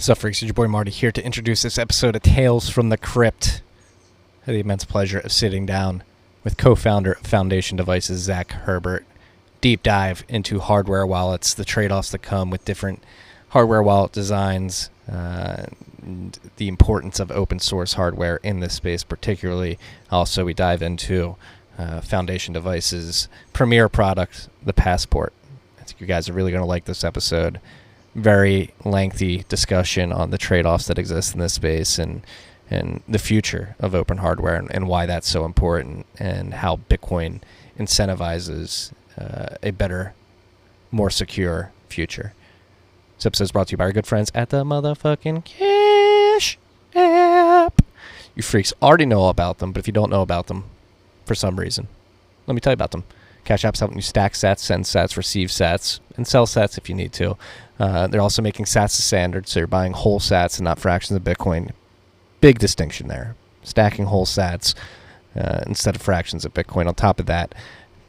So, freaks, it's your boy Marty here to introduce this episode of Tales from the Crypt. I had the immense pleasure of sitting down with co-founder of Foundation Devices, Zach Herbert. Deep dive into hardware wallets, the trade-offs that come with different hardware wallet designs, and the importance of open source hardware in this space particularly. Also, we dive into Foundation Devices' premier product, the Passport. I think you guys are really going to like this episode. Very lengthy discussion on the trade-offs that exist in this space and the future of open hardware and why that's so important and how Bitcoin incentivizes a better, more secure future. This episode is brought to you by our good friends at the motherfucking Cash App. You freaks already know about them, but if you don't know about them for some reason, let me tell you about them. Cash App's helping you stack sats, send sats, receive sats, and sell sats if you need to. They're also making sats the standard, so you're buying whole sats and not fractions of Bitcoin. Big distinction there. Stacking whole sats instead of fractions of Bitcoin. On top of that,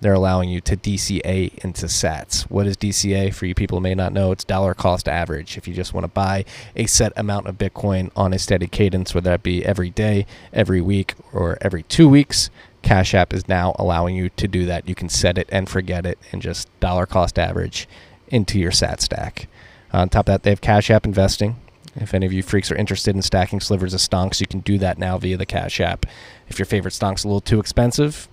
they're allowing you to DCA into sats. What is DCA? For you people who may not know, it's dollar cost average. If you just want to buy a set amount of Bitcoin on a steady cadence, whether that be every day, every week, or every 2 weeks, Cash App is now allowing you to do that. You can set it and forget it and just dollar cost average into your sat stack. On top of that, they have Cash App investing. If any of you freaks are interested in stacking slivers of stonks, you can do that now via the Cash App. If your favorite stonk's a little too expensive,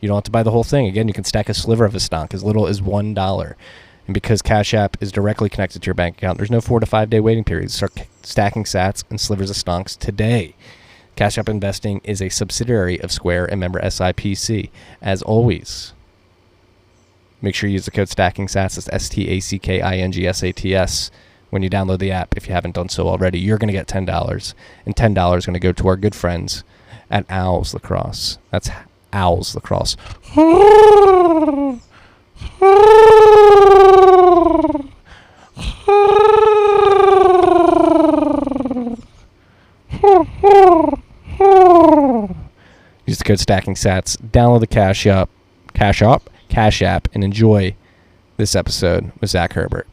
you don't have to buy the whole thing. Again, you can stack a sliver of a stonk as little as $1. And because Cash App is directly connected to your bank account, there's no 4 to 5 day waiting period. Start stacking sats and slivers of stonks today. Cash App Investing is a subsidiary of Square and member SIPC. As always, make sure you use the code STACKINGSATS. That's STACKINGSATS. When you download the app, if you haven't done so already, you're going to get $10. And $10 is going to go to our good friends at Owls Lacrosse. That's Owls Lacrosse. Use the code STACKINGSATS. Download the Cash App, and enjoy this episode with Zach Herbert.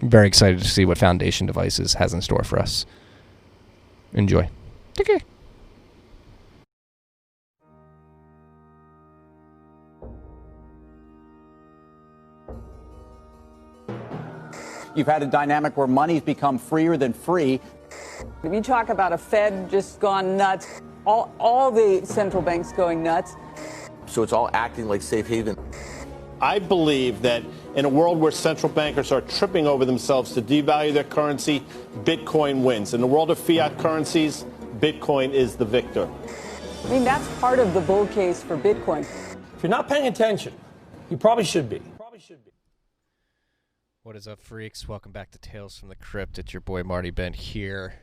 I'm very excited to see what Foundation Devices has in store for us. Enjoy. Take care. You've had a dynamic where money's become freer than free. If you talk about a Fed just gone nuts, all the central banks going nuts. So it's all acting like safe haven. I believe that in a world where central bankers are tripping over themselves to devalue their currency, Bitcoin wins. In the world of fiat currencies, Bitcoin is the victor. I mean, that's part of the bull case for Bitcoin. If you're not paying attention, you probably should be. What is up, freaks? Welcome back to Tales from the Crypt. It's your boy Marty Bent here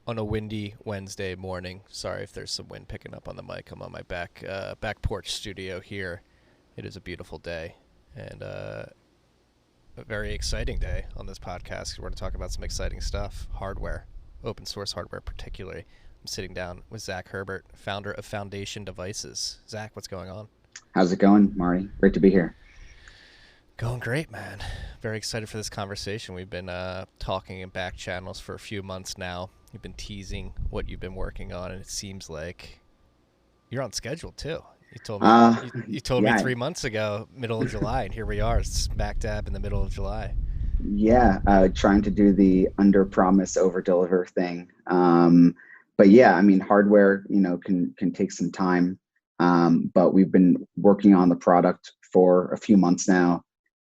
on a windy Wednesday morning. Sorry if there's some wind picking up on the mic. I'm on my back porch studio here. It is a beautiful day and a very exciting day on this podcast. We're going to talk about some exciting stuff, hardware, open source hardware particularly. I'm sitting down with Zach Herbert, founder of Foundation Devices. Zach, what's going on? How's it going, Marty? Great to be here. Going great, man. Very excited for this conversation. We've been talking in back channels for a few months now. You've been teasing what you've been working on, and it seems like you're on schedule too. You told me you told me 3 months ago, middle of July, and here we are, smack dab in the middle of July. Yeah, trying to do the under promise, over deliver thing. But yeah, I mean, hardware, can take some time. But we've been working on the product for a few months now,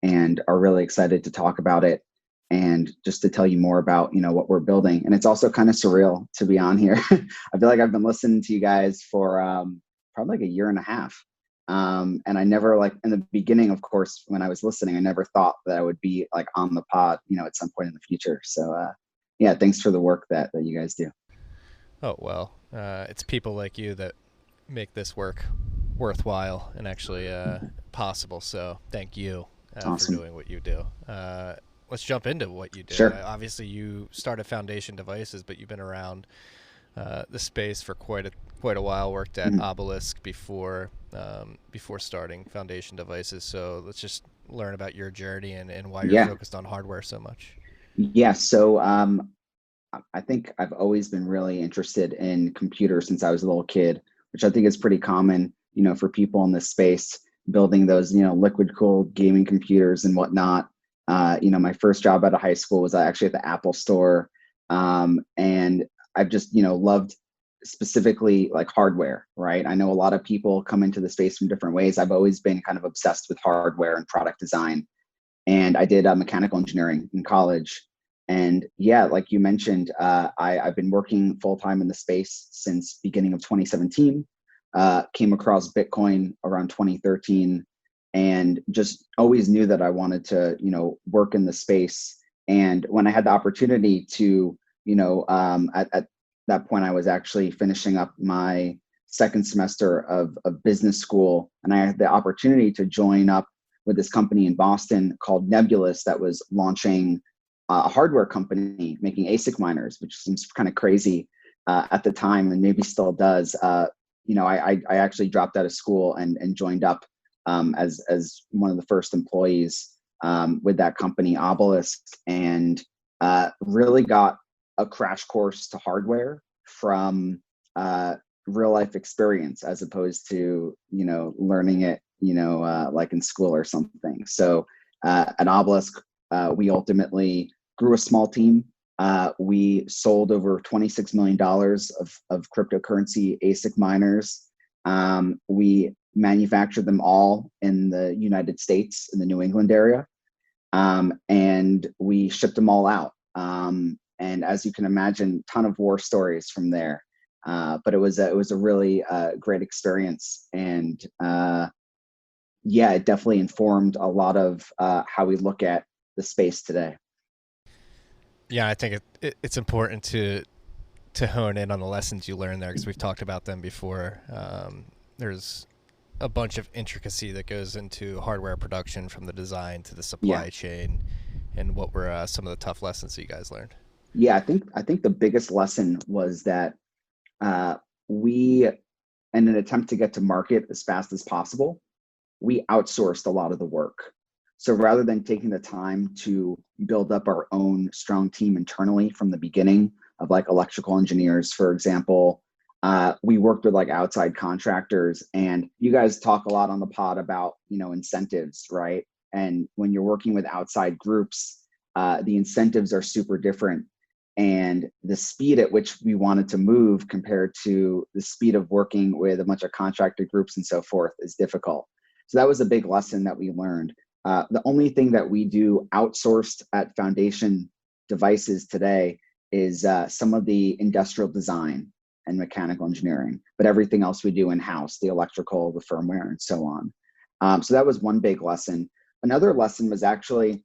and are really excited to talk about it and just to tell you more about, what we're building. And it's also kind of surreal to be on here. I feel like I've been listening to you guys for probably like a year and a half. And I never, in the beginning, of course, when I was listening, I never thought that I would be on the pod, at some point in the future. So yeah, thanks for the work that you guys do. Oh, well, it's people like you that make this work worthwhile and actually possible. So thank you. Awesome. For doing what you do. Let's jump into what you do. Sure. Obviously, you started Foundation Devices, but you've been around the space for quite a while. Worked at Obelisk before starting Foundation Devices. So let's just learn about your journey and why you're focused on hardware so much. Yeah, so I think I've always been really interested in computers since I was a little kid, which I think is pretty common, for people in this space, building those, liquid cooled gaming computers and whatnot. My first job out of high school was actually at the Apple store. And I've just, loved specifically like hardware, right? I know a lot of people come into the space from different ways. I've always been kind of obsessed with hardware and product design. And I did mechanical engineering in college. And yeah, like you mentioned, I've been working full time in the space since beginning of 2017. Came across Bitcoin around 2013, and just always knew that I wanted to, work in the space. And when I had the opportunity to, at that point, I was actually finishing up my second semester of business school, and I had the opportunity to join up with this company in Boston called Nebulous that was launching a hardware company making ASIC miners, which seems kind of crazy at the time, and maybe still does. I actually dropped out of school and joined up as one of the first employees with that company, Obelisk, and really got a crash course to hardware from real life experience, as opposed to learning it like in school or something. So at Obelisk, we ultimately grew a small team. We sold over $26 million of cryptocurrency ASIC miners. We manufactured them all in the United States, in the New England area, and we shipped them all out. And as you can imagine, ton of war stories from there. But it was a really great experience, and yeah, it definitely informed a lot of how we look at the space today. Yeah, I think it's important to hone in on the lessons you learn there, because we've talked about them before. There's a bunch of intricacy that goes into hardware production, from the design to the supply chain, and what were some of the tough lessons that you guys learned? Yeah, I think the biggest lesson was that we, in an attempt to get to market as fast as possible, we outsourced a lot of the work. So rather than taking the time to build up our own strong team internally from the beginning of like electrical engineers, for example, we worked with like outside contractors. And you guys talk a lot on the pod about, incentives, right? And when you're working with outside groups, the incentives are super different. And the speed at which we wanted to move compared to the speed of working with a bunch of contractor groups and so forth is difficult. So that was a big lesson that we learned. The only thing that we do outsourced at Foundation Devices today is some of the industrial design and mechanical engineering, but everything else we do in-house, the electrical, the firmware, and so on. So that was one big lesson. Another lesson was actually,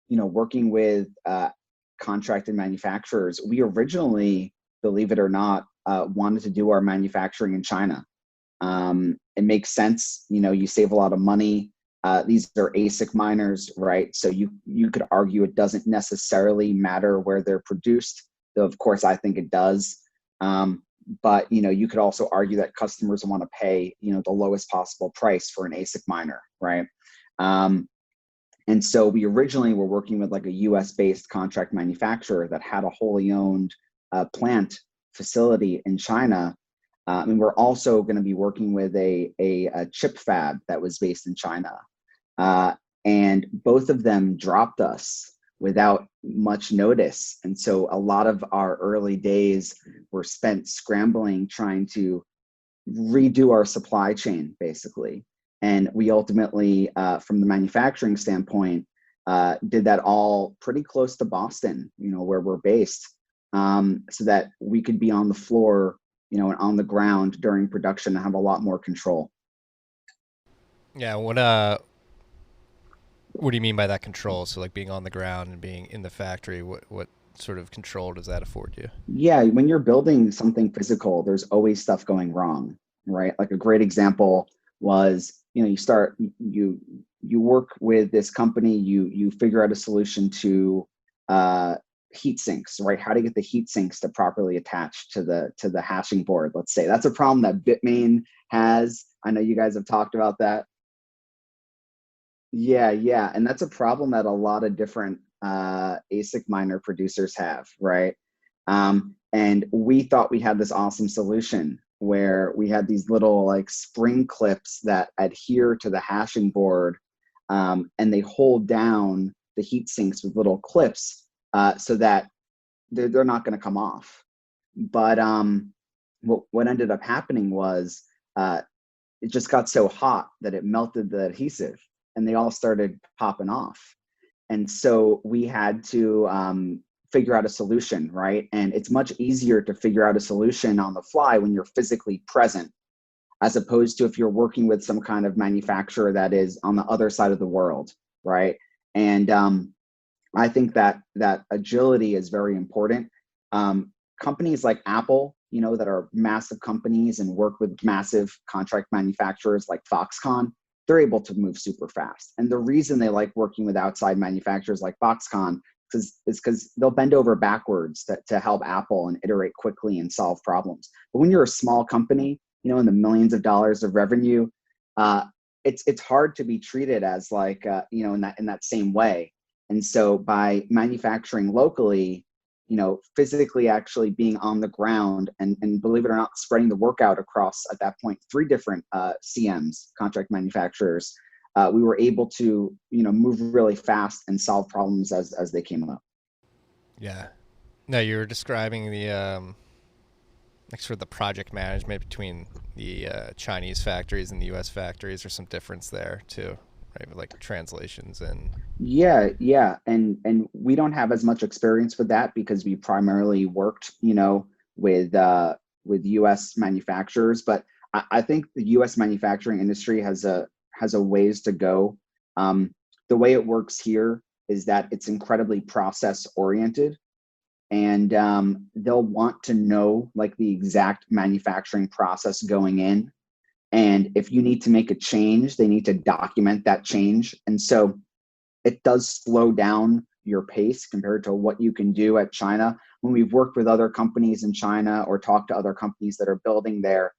working with contracted manufacturers. We originally, believe it or not, wanted to do our manufacturing in China. It makes sense. You save a lot of money. These are ASIC miners, right? So you could argue it doesn't necessarily matter where they're produced, though of course I think it does. But you could also argue that customers want to pay the lowest possible price for an ASIC miner, right? And so we originally were working with like a US-based contract manufacturer that had a wholly owned plant facility in China. And we're also going to be working with a chip fab that was based in China. And both of them dropped us without much notice. And so a lot of our early days were spent scrambling, trying to redo our supply chain, basically. And we ultimately, from the manufacturing standpoint, did that all pretty close to Boston, where we're based, so that we could be on the floor, and on the ground during production and have a lot more control. Yeah, what do you mean by that control? So like being on the ground and being in the factory, what sort of control does that afford you? Yeah, when you're building something physical, there's always stuff going wrong, right? Like a great example was, you work with this company, you figure out a solution to heat sinks, right? How to get the heat sinks to properly attach to the hashing board, let's say. That's a problem that Bitmain has. I know you guys have talked about that. Yeah. And that's a problem that a lot of different ASIC miner producers have, right? And we thought we had this awesome solution where we had these little like spring clips that adhere to the hashing board, and they hold down the heat sinks with little clips, so that they're not going to come off. But what ended up happening was it just got so hot that it melted the adhesive, and they all started popping off. And so we had to figure out a solution, right? And it's much easier to figure out a solution on the fly when you're physically present, as opposed to if you're working with some kind of manufacturer that is on the other side of the world, right? And I think that agility is very important. Companies like Apple, that are massive companies and work with massive contract manufacturers like Foxconn, they're able to move super fast. And the reason they like working with outside manufacturers like Foxconn is because they'll bend over backwards to help Apple and iterate quickly and solve problems. But when you're a small company, in the millions of dollars of revenue, it's hard to be treated as like in that same way. And so by manufacturing locally, physically actually being on the ground and believe it or not, spreading the work out across, at that point, 3 different CMs, contract manufacturers, we were able to, move really fast and solve problems as they came up. Yeah. No, you were describing the sort of the project management between the Chinese factories and the U.S. factories. There's some difference there too, right? Like translations and. Yeah, and we don't have as much experience with that because we primarily worked, with U.S. manufacturers. But I think the U.S. manufacturing industry has a ways to go. The way it works here is that it's incredibly process oriented, and they'll want to know like the exact manufacturing process going in. And if you need to make a change, they need to document that change. And so it does slow down your pace compared to what you can do at China. When we've worked with other companies in China or talked to other companies that are building there,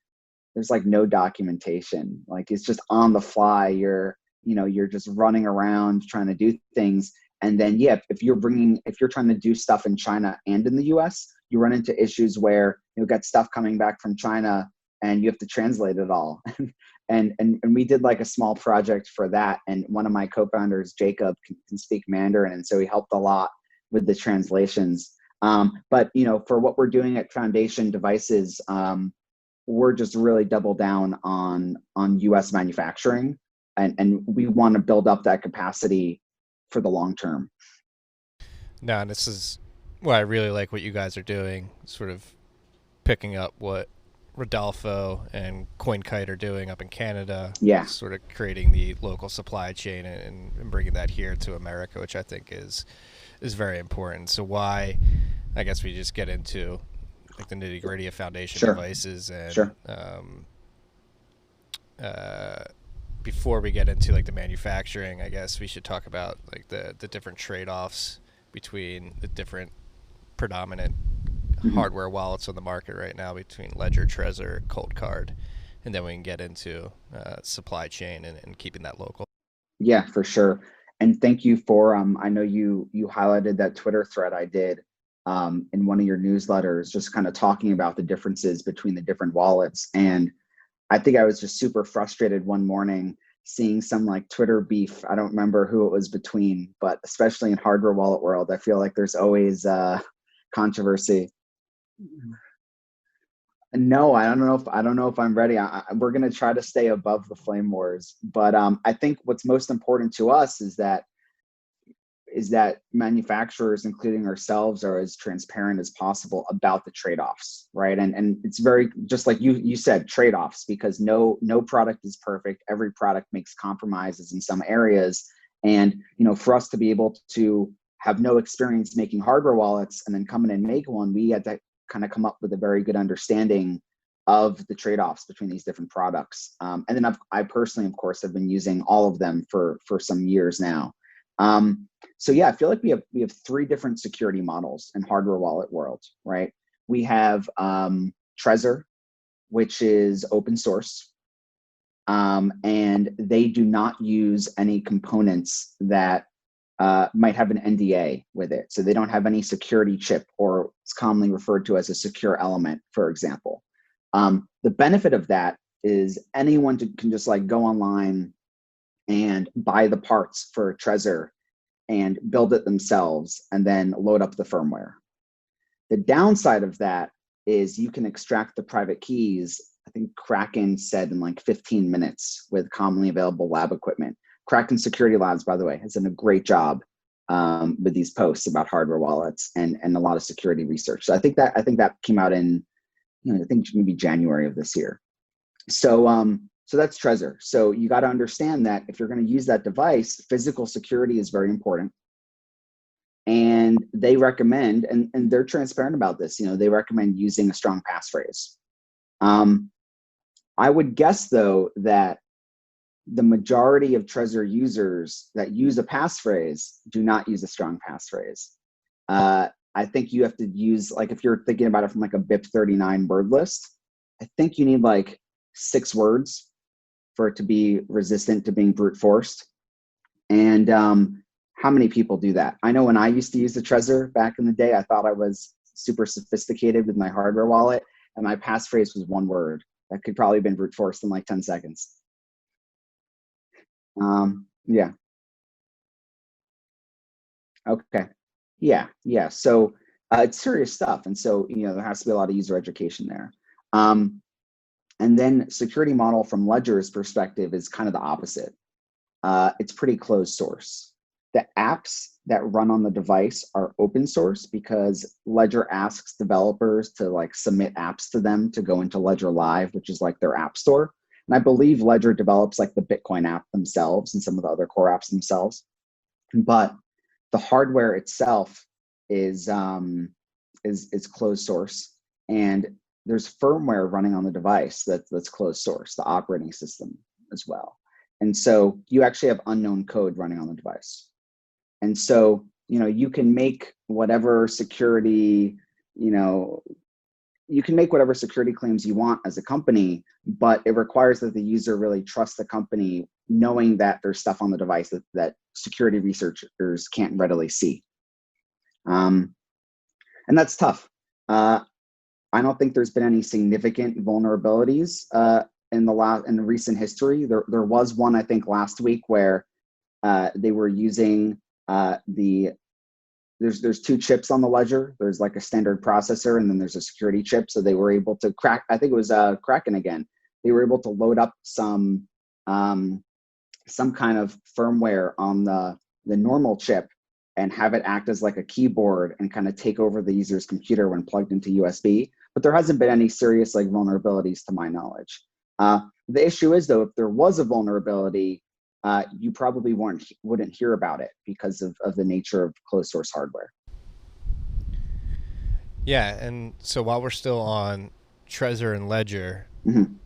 there's like no documentation. Like it's just on the fly. You're just running around trying to do things. And then, if you're trying to do stuff in China and in the US, you run into issues where you'll get stuff coming back from China and you have to translate it all. And we did like a small project for that. And one of my co-founders, Jacob, can speak Mandarin. And so he helped a lot with the translations. But, for what we're doing at Foundation Devices, we're just really double down on US manufacturing. And we want to build up that capacity for the long term. No, and this is what I really like what you guys are doing, sort of picking up what Rodolfo and CoinKite are doing up in Canada. Yeah. Sort of creating the local supply chain and bringing that here to America, which I think is very important. So why, I guess we just get into like the nitty gritty of Foundation Devices and before we get into like the manufacturing, I guess we should talk about like the different trade-offs between the different predominant hardware wallets on the market right now between Ledger, Trezor, Cold Card, and then we can get into supply chain and keeping that local. Yeah, for sure. And thank you for I know you highlighted that Twitter thread I did in one of your newsletters, just kind of talking about the differences between the different wallets. And I think I was just super frustrated one morning seeing some like Twitter beef. I don't remember who it was between, but especially in hardware wallet world, I feel like there's always controversy. No, I don't know if I'm ready. We're going to try to stay above the flame wars, but I think what's most important to us is that manufacturers, including ourselves, are as transparent as possible about the trade-offs, right? And it's very, just like you said, trade-offs, because no product is perfect. Every product makes compromises in some areas. And, for us to be able to have no experience making hardware wallets and then come in and make one, we had to kind of come up with a very good understanding of the trade-offs between these different products. And then I personally, of course, have been using all of them for some years now. So yeah, I feel like we have 3 different security models in hardware wallet world, right? We have Trezor, which is open source, and they do not use any components that might have an NDA with it. So they don't have any security chip, or it's commonly referred to as a secure element, for example. The benefit of that is anyone can just like go online and buy the parts for a Trezor and build it themselves and then load up the firmware. The downside of that is you can extract the private keys. I think Kraken said in like 15 minutes with commonly available lab equipment. Kraken Security Labs, by the way, has done a great job with these posts about hardware wallets and a lot of security research. So I think that came out in, I think maybe January of this year. So that's Trezor. So you got to understand that if you're going to use that device, physical security is very important. And they recommend, and they're transparent about this, they recommend using a strong passphrase. I would guess, though, that the majority of Trezor users that use a passphrase do not use a strong passphrase. I think you have to use, like, if you're thinking about it from like a BIP39 word list, I think you need like 6 words for it to be resistant to being brute forced. And how many people do that? I know when I used to use the Trezor back in the day, I thought I was super sophisticated with my hardware wallet, and my passphrase was 1 word. That could probably have been brute forced in like 10 seconds. Yeah. Okay. Yeah. So it's serious stuff. And so, there has to be a lot of user education there. And then security model from Ledger's perspective is kind of the opposite. It's pretty closed source. The apps that run on the device are open source because Ledger asks developers to like submit apps to them to go into Ledger Live, which is like their app store. And I believe Ledger develops like the Bitcoin app themselves and some of the other core apps themselves. But the hardware itself is closed source, and there's firmware running on the device that's closed source, the operating system as well. And so you actually have unknown code running on the device. And so, you can make whatever security, you can make whatever security claims you want as a company, but it requires that the user really trust the company, knowing that there's stuff on the device that security researchers can't readily see. And that's tough. I don't think there's been any significant vulnerabilities in the recent history. There was one, I think, last week where they were using there's 2 chips on the Ledger. There's like a standard processor, and then there's a security chip. So they were able to crack, I think it was Kraken again. They were able to load up some kind of firmware on the normal chip and have it act as like a keyboard and kind of take over the user's computer when plugged into USB. But there hasn't been any serious like vulnerabilities to my knowledge. The issue is, though, if there was a vulnerability, you probably wouldn't hear about it because of the nature of closed source hardware. Yeah, and so while we're still on Trezor and Ledger,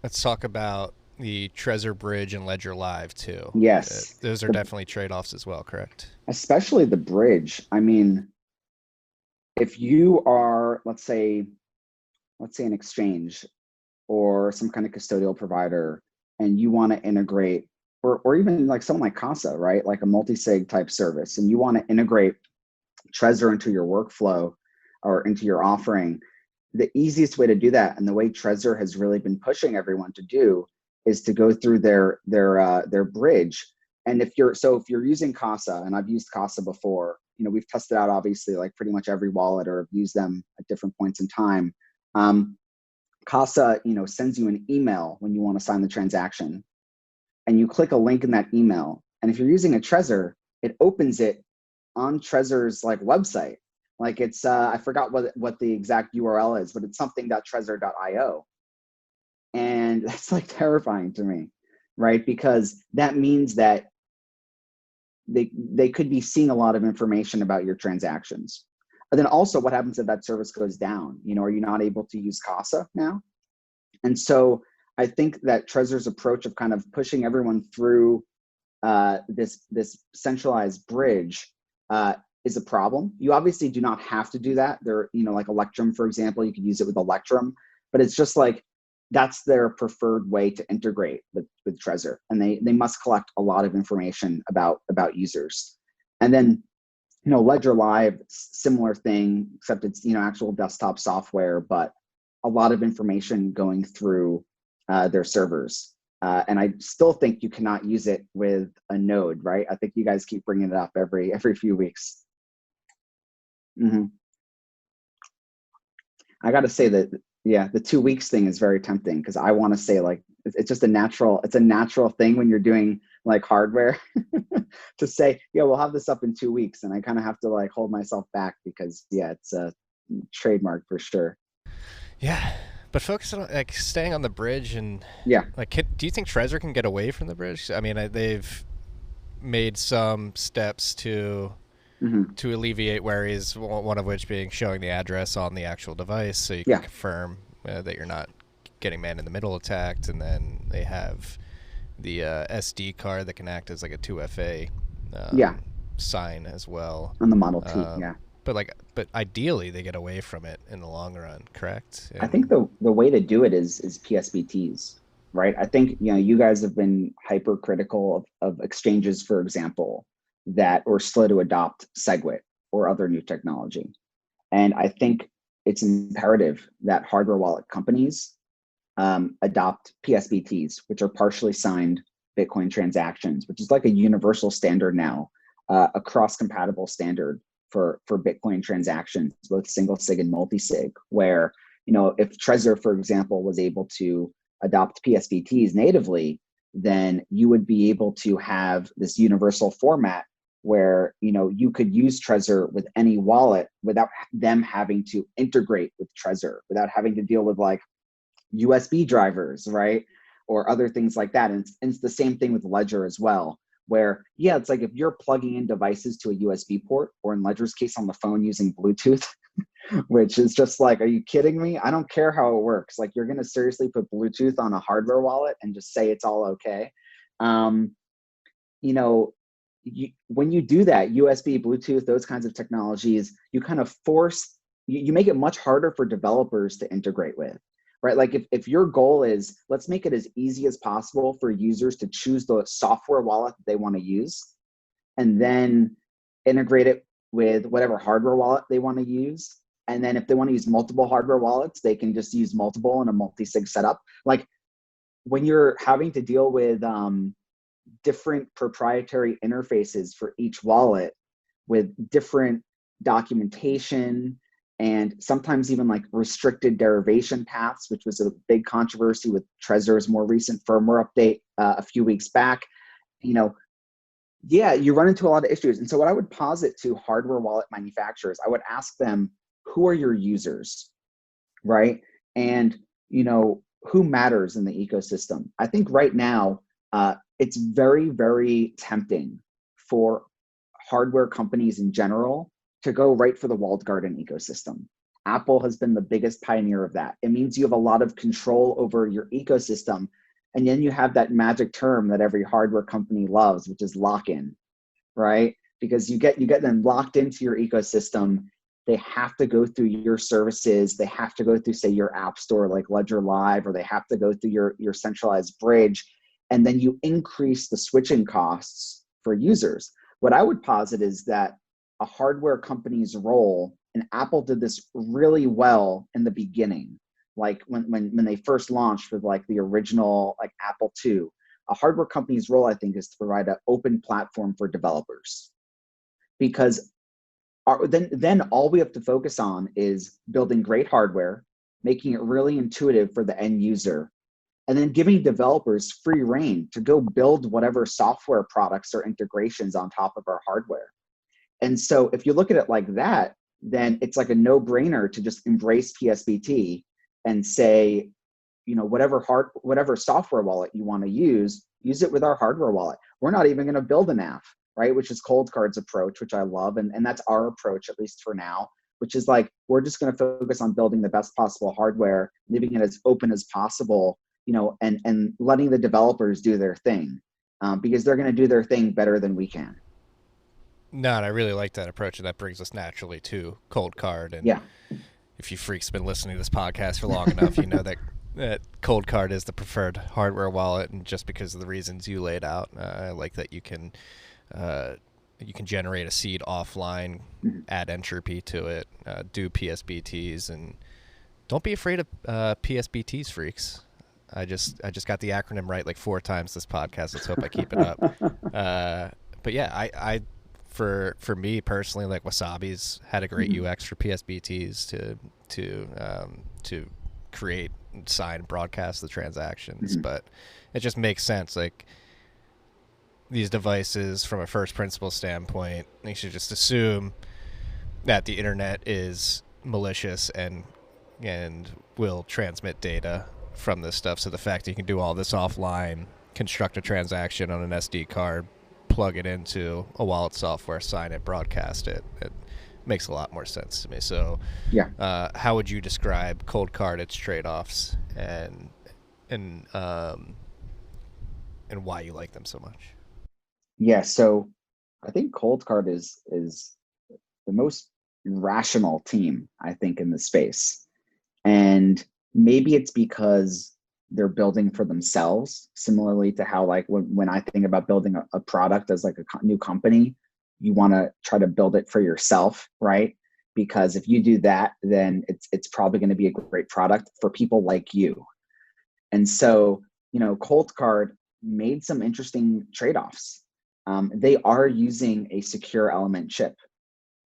let's talk about the Trezor Bridge and Ledger Live too. Yes. Those are definitely trade-offs as well, correct? Especially the bridge. I mean, if you are, let's say an exchange or some kind of custodial provider, and you want to integrate, or even like someone like Casa, right? Like a multi-sig type service, and you want to integrate Trezor into your workflow or into your offering, the easiest way to do that, and the way Trezor has really been pushing everyone to do, is to go through their bridge. And if you're using Casa, and I've used Casa before, we've tested out obviously like pretty much every wallet or have used them at different points in time. Casa, sends you an email when you want to sign the transaction, and you click a link in that email. And if you're using a Trezor, it opens it on Trezor's like website. Like it's, I forgot what the exact URL is, but it's something.trezor.io. And that's like terrifying to me, right? Because that means that they could be seeing a lot of information about your transactions. And then also, what happens if that service goes down? Are you not able to use Casa now? And so I think that Trezor's approach of kind of pushing everyone through this centralized bridge is a problem. You obviously do not have to do that. There, like Electrum, for example, you could use it with Electrum, but it's just like that's their preferred way to integrate with Trezor, and they must collect a lot of information about users. And then Ledger Live, similar thing, except it's, actual desktop software, but a lot of information going through their servers. And I still think you cannot use it with a node, right? I think you guys keep bringing it up every few weeks. I got to say that, yeah, the 2 weeks thing is very tempting because I want to say like, it's just a natural thing when you're doing like hardware to say, yeah, we'll have this up in 2 weeks. And I kind of have to like hold myself back because, yeah, it's a trademark for sure. Yeah. But focus on like staying on the bridge and yeah, like, do you think Trezor can get away from the bridge? I mean, they've made some steps to alleviate worries, one of which being showing the address on the actual device so you can confirm that you're not getting man-in-the-middle attacked. And then they have the SD card that can act as like a 2FA sign as well. On the Model T, But ideally they get away from it in the long run, correct? And I think the way to do it is PSBTs, right? I think, you guys have been hypercritical of exchanges, for example, that are slow to adopt SegWit or other new technology. And I think it's imperative that hardware wallet companies adopt PSBTs, which are partially signed Bitcoin transactions, which is like a universal standard now, a cross-compatible standard for Bitcoin transactions, both single sig and multi-sig, where, if Trezor, for example, was able to adopt PSBTs natively, then you would be able to have this universal format where, you could use Trezor with any wallet without them having to integrate with Trezor, without having to deal with like USB drivers, right? Or other things like that. And it's the same thing with Ledger as well, where, yeah, it's like if you're plugging in devices to a USB port, or in Ledger's case on the phone using Bluetooth, which is just like, are you kidding me? I don't care how it works. Like, you're going to seriously put Bluetooth on a hardware wallet and just say it's all okay. When you do that, USB, Bluetooth, those kinds of technologies, you kind of you make it much harder for developers to integrate with, right? Like if your goal is, let's make it as easy as possible for users to choose the software wallet that they want to use, and then integrate it with whatever hardware wallet they want to use. And then if they want to use multiple hardware wallets, they can just use multiple in a multi-sig setup. Like, when you're having to deal with different proprietary interfaces for each wallet with different documentation and sometimes even like restricted derivation paths, which was a big controversy with Trezor's more recent firmware update a few weeks back, you run into a lot of issues. And so what I would posit to hardware wallet manufacturers, I would ask them, who are your users, right? And, who matters in the ecosystem? I think right now, it's very, very tempting for hardware companies in general to go right for the walled garden ecosystem. Apple has been the biggest pioneer of that. It means you have a lot of control over your ecosystem. And then you have that magic term that every hardware company loves, which is lock-in, right? Because you get them locked into your ecosystem. They have to go through your services. They have to go through, say, your app store like Ledger Live, or they have to go through your centralized bridge. And then you increase the switching costs for users. What I would posit is that a hardware company's role, and Apple did this really well in the beginning, like when they first launched with like the original like Apple II, a hardware company's role, I think, is to provide an open platform for developers. Because then all we have to focus on is building great hardware, making it really intuitive for the end user, and then giving developers free reign to go build whatever software products or integrations on top of our hardware. And so if you look at it like that, then it's like a no-brainer to just embrace PSBT and say, whatever software wallet you want to use it with our hardware wallet. We're not even going to build an app, right? Which is Coldcard's approach, which I love. And that's our approach, at least for now, which is like, we're just going to focus on building the best possible hardware, leaving it as open as possible, and letting the developers do their thing, because they're going to do their thing better than we can. No, and I really like that approach, and that brings us naturally to Coldcard. And if you freaks been listening to this podcast for long enough, you know that Coldcard is the preferred hardware wallet, and just because of the reasons you laid out, I like that you can you can generate a seed offline, add entropy to it, do PSBTs, and don't be afraid of PSBTs, freaks. I just got the acronym right like 4 times this podcast. Let's hope I keep it up. But yeah, I for me personally, like Wasabi's had a great UX for PSBTs to create, sign, broadcast the transactions. But it just makes sense. Like, these devices, from a first principle standpoint, you should just assume that the internet is malicious and will transmit data from this stuff. So the fact that you can do all this offline, construct a transaction on an SD card, plug it into a wallet software, sign it, broadcast it, it makes a lot more sense to me. So how would you describe Cold Card, its trade-offs, and why you like them so much? Yeah, so I think Cold Card is the most rational team, I think, in the space. And maybe it's because they're building for themselves, similarly to how, like, when I think about building a product as like a new company, you want to try to build it for yourself, right? Because if you do that, then it's probably going to be a great product for people like you. And so, Cold Card made some interesting trade-offs. They are using a secure element chip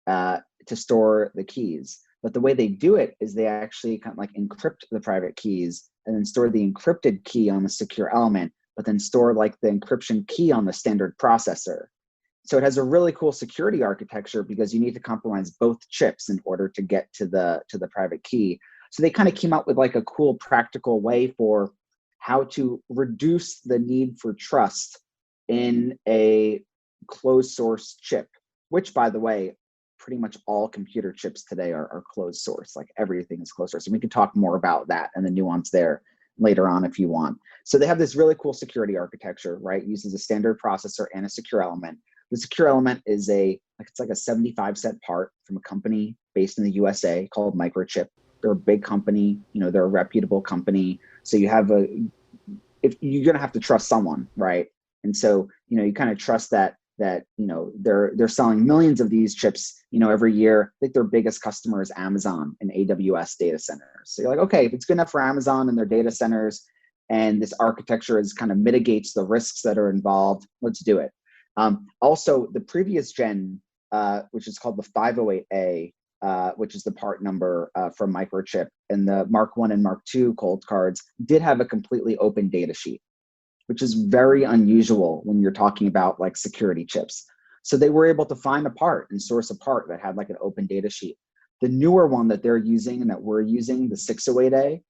to store the keys. But the way they do it is they actually kind of like encrypt the private keys and then store the encrypted key on the secure element, but then store like the encryption key on the standard processor. So it has a really cool security architecture because you need to compromise both chips in order to get to the private key. So they kind of came up with like a cool practical way for how to reduce the need for trust in a closed source chip, which, by the way, pretty much all computer chips today are closed source. Like, everything is closed source. And we can talk more about that and the nuance there later on if you want. So they have this really cool security architecture, right? It uses a standard processor and a secure element. The secure element is it's like a 75-cent part from a company based in the USA called Microchip. They're a big company, they're a reputable company. So if you're going to have to trust someone, right? And so, you kind of trust that they're selling millions of these chips, every year. I think their biggest customer is Amazon and AWS data centers. So you're like, okay, if it's good enough for Amazon and their data centers, and this architecture kind of mitigates the risks that are involved, let's do it. Also, the previous gen, which is called the 508A, which is the part number from Microchip, and the Mark I and Mark II Cold Cards did have a completely open data sheet, which is very unusual when you're talking about like security chips. So they were able to find a part and source a part that had like an open data sheet. The newer one that they're using and that we're using, the 608A,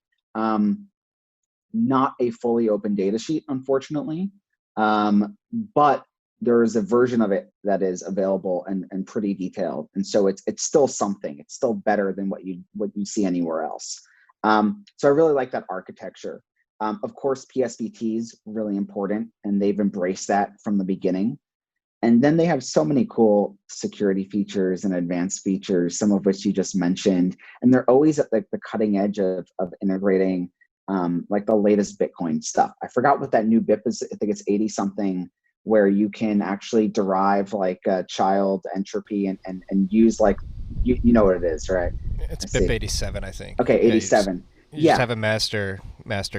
not a fully open data sheet, unfortunately, but there is a version of it that is available and pretty detailed. And so it's still something. It's still better than what you see anywhere else. So I really like that architecture. Of course, PSBTs really important, and they've embraced that from the beginning. And then they have so many cool security features and advanced features, some of which you just mentioned. And they're always at like the cutting edge of integrating like the latest Bitcoin stuff. I forgot what that new BIP is. I think it's 80 something, where you can actually derive like child entropy and use like, you know what it is, right? It's BIP 87, I think. Okay, 87. You just have a master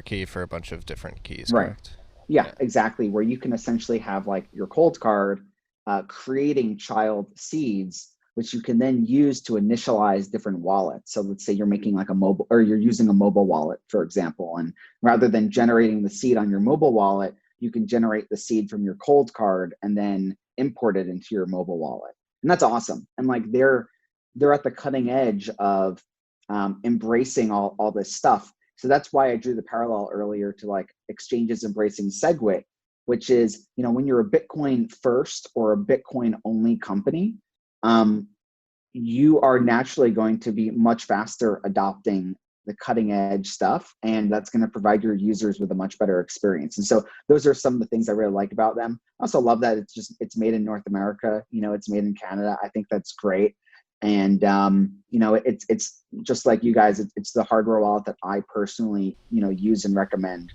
key for a bunch of different keys, right? Correct? Yeah, exactly. Where you can essentially have like your Cold Card creating child seeds, which you can then use to initialize different wallets. So let's say you're making like a mobile, or you're using a mobile wallet, for example, and rather than generating the seed on your mobile wallet, you can generate the seed from your Cold Card and then import it into your mobile wallet. And that's awesome. And like they're at the cutting edge of embracing all this stuff. So that's why I drew the parallel earlier to like exchanges embracing SegWit, which is, when you're a Bitcoin first or a Bitcoin only company, you are naturally going to be much faster adopting the cutting edge stuff, and that's going to provide your users with a much better experience. And so those are some of the things I really like about them. I also love that it's made in North America, it's made in Canada. I think that's great. And it's just like you guys, it's the hardware wallet that I personally use and recommend.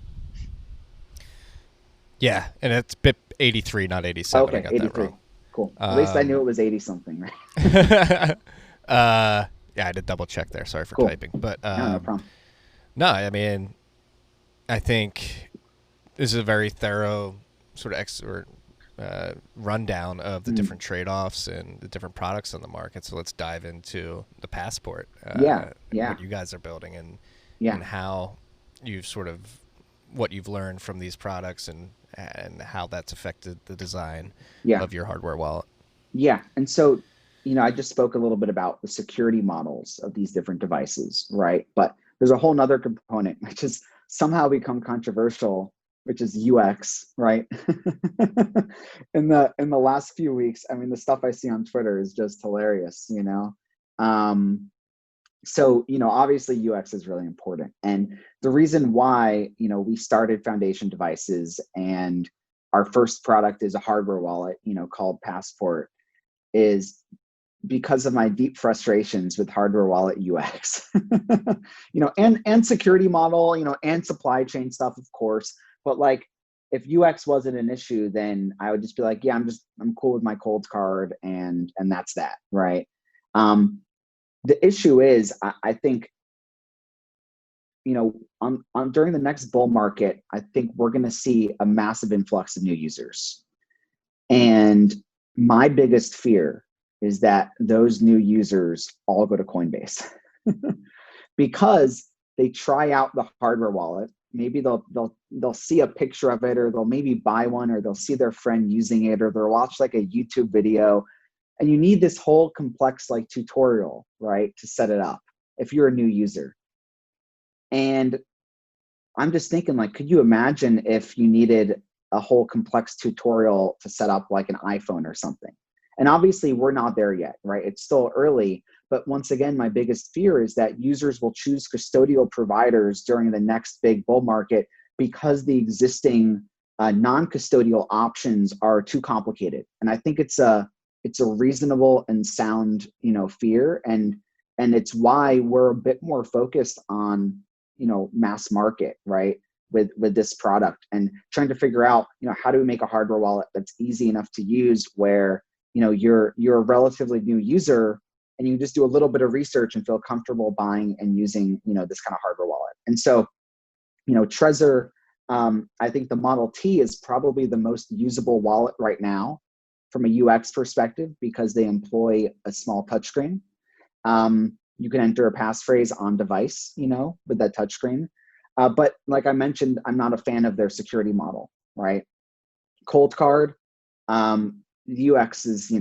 Yeah, and it's BIP 83, not 87. Okay, I got 83. that wrong. Cool. At least I knew it was 80 something, right? Yeah, I had to double check there. Sorry for Cool. typing. But No problem. no, I mean, I think this is a very thorough sort of rundown of the different trade-offs and the different products on the market. So let's dive into the Passport. Yeah. What you guys are building and how you've what you've learned from these products and how that's affected the design of your hardware wallet. Yeah. And so, I just spoke a little bit about the security models of these different devices, right? But there's a whole nother component, which has somehow become controversial, which is UX, right? in the last few weeks, I mean, the stuff I see on Twitter is just hilarious, So, obviously UX is really important. And the reason why, we started Foundation Devices and our first product is a hardware wallet, called Passport, is because of my deep frustrations with hardware wallet UX, and security model, and supply chain stuff, of course. But like, if UX wasn't an issue, then I would just be like, yeah, I'm cool with my cold card, and that's that, right? The issue is, I think, during the next bull market, I think we're going to see a massive influx of new users, and my biggest fear is that those new users all go to Coinbase because they try out the hardware wallet. Maybe they'll see a picture of it, or they'll maybe buy one, or they'll see their friend using it, or they'll watch like a YouTube video. And you need this whole complex like tutorial, right, to set it up if you're a new user. And I'm just thinking, like, could you imagine if you needed a whole complex tutorial to set up like an iPhone or something? And obviously we're not there yet, right? It's still early. But once again, my biggest fear is that users will choose custodial providers during the next big bull market because the existing non-custodial options are too complicated. And I think it's a reasonable and sound, fear. And it's why we're a bit more focused on, mass market, right? With this product, and trying to figure out, how do we make a hardware wallet that's easy enough to use where, you're a relatively new user and you just do a little bit of research and feel comfortable buying and using, this kind of hardware wallet. And so, Trezor, I think the Model T is probably the most usable wallet right now from a UX perspective because they employ a small touchscreen. You can enter a passphrase on device, with that touchscreen. But like I mentioned, I'm not a fan of their security model, right? Cold card, the UX is,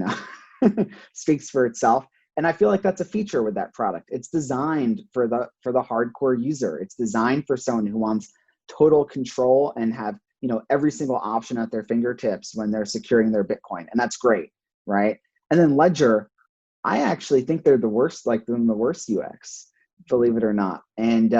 speaks for itself. And I feel like that's a feature with that product. It's designed for the hardcore user. It's designed for someone who wants total control and have, every single option at their fingertips when they're securing their Bitcoin. And that's great, right? And then Ledger, I actually think they're the worst, like they're the worst UX, believe it or not. And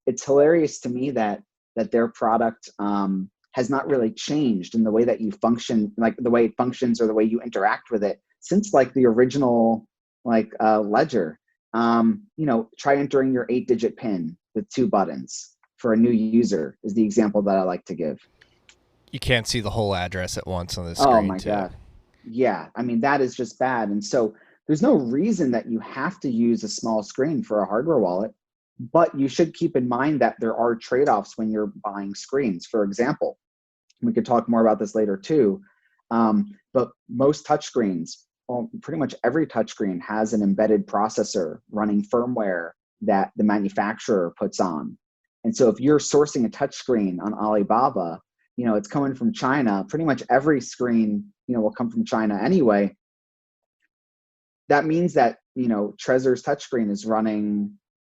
it's hilarious to me that their product has not really changed in the way that you function, like the way it functions or the way you interact with it since like the original Ledger. Try entering your 8-digit PIN with 2 buttons for a new user is the example that I like to give. You can't see the whole address at once on the screen. Oh my God. Yeah. I mean, that is just bad. And so there's no reason that you have to use a small screen for a hardware wallet, but you should keep in mind that there are trade-offs when you're buying screens. For example, we could talk more about this later too, but most touchscreens, well, pretty much every touchscreen has an embedded processor running firmware that the manufacturer puts on. And so if you're sourcing a touchscreen on Alibaba, it's coming from China. Pretty much every screen, will come from China anyway. That means that, Trezor's touchscreen is running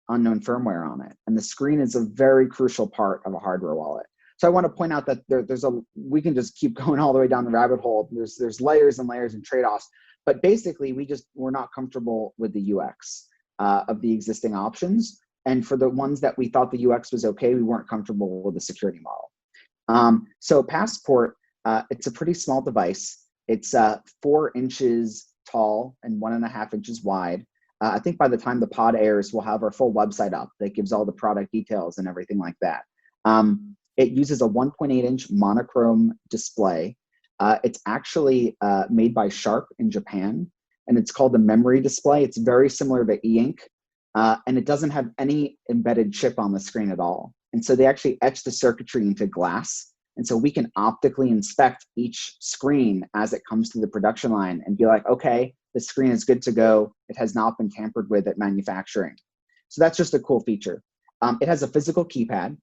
unknown firmware on it. And the screen is a very crucial part of a hardware wallet. So I want to point out that we can just keep going all the way down the rabbit hole. There's layers and layers and trade-offs, but basically we're not comfortable with the UX of the existing options. And for the ones that we thought the UX was okay, we weren't comfortable with the security model. So Passport, it's a pretty small device. It's 4 inches tall and 1.5 inches wide. I think by the time the pod airs, we'll have our full website up that gives all the product details and everything like that. It uses a 1.8 inch monochrome display. It's actually made by Sharp in Japan, and it's called the memory display. It's very similar to e-ink, and it doesn't have any embedded chip on the screen at all. And so they actually etch the circuitry into glass. And so we can optically inspect each screen as it comes to the production line and be like, okay, the screen is good to go. It has not been tampered with at manufacturing. So that's just a cool feature. It has a physical keypad,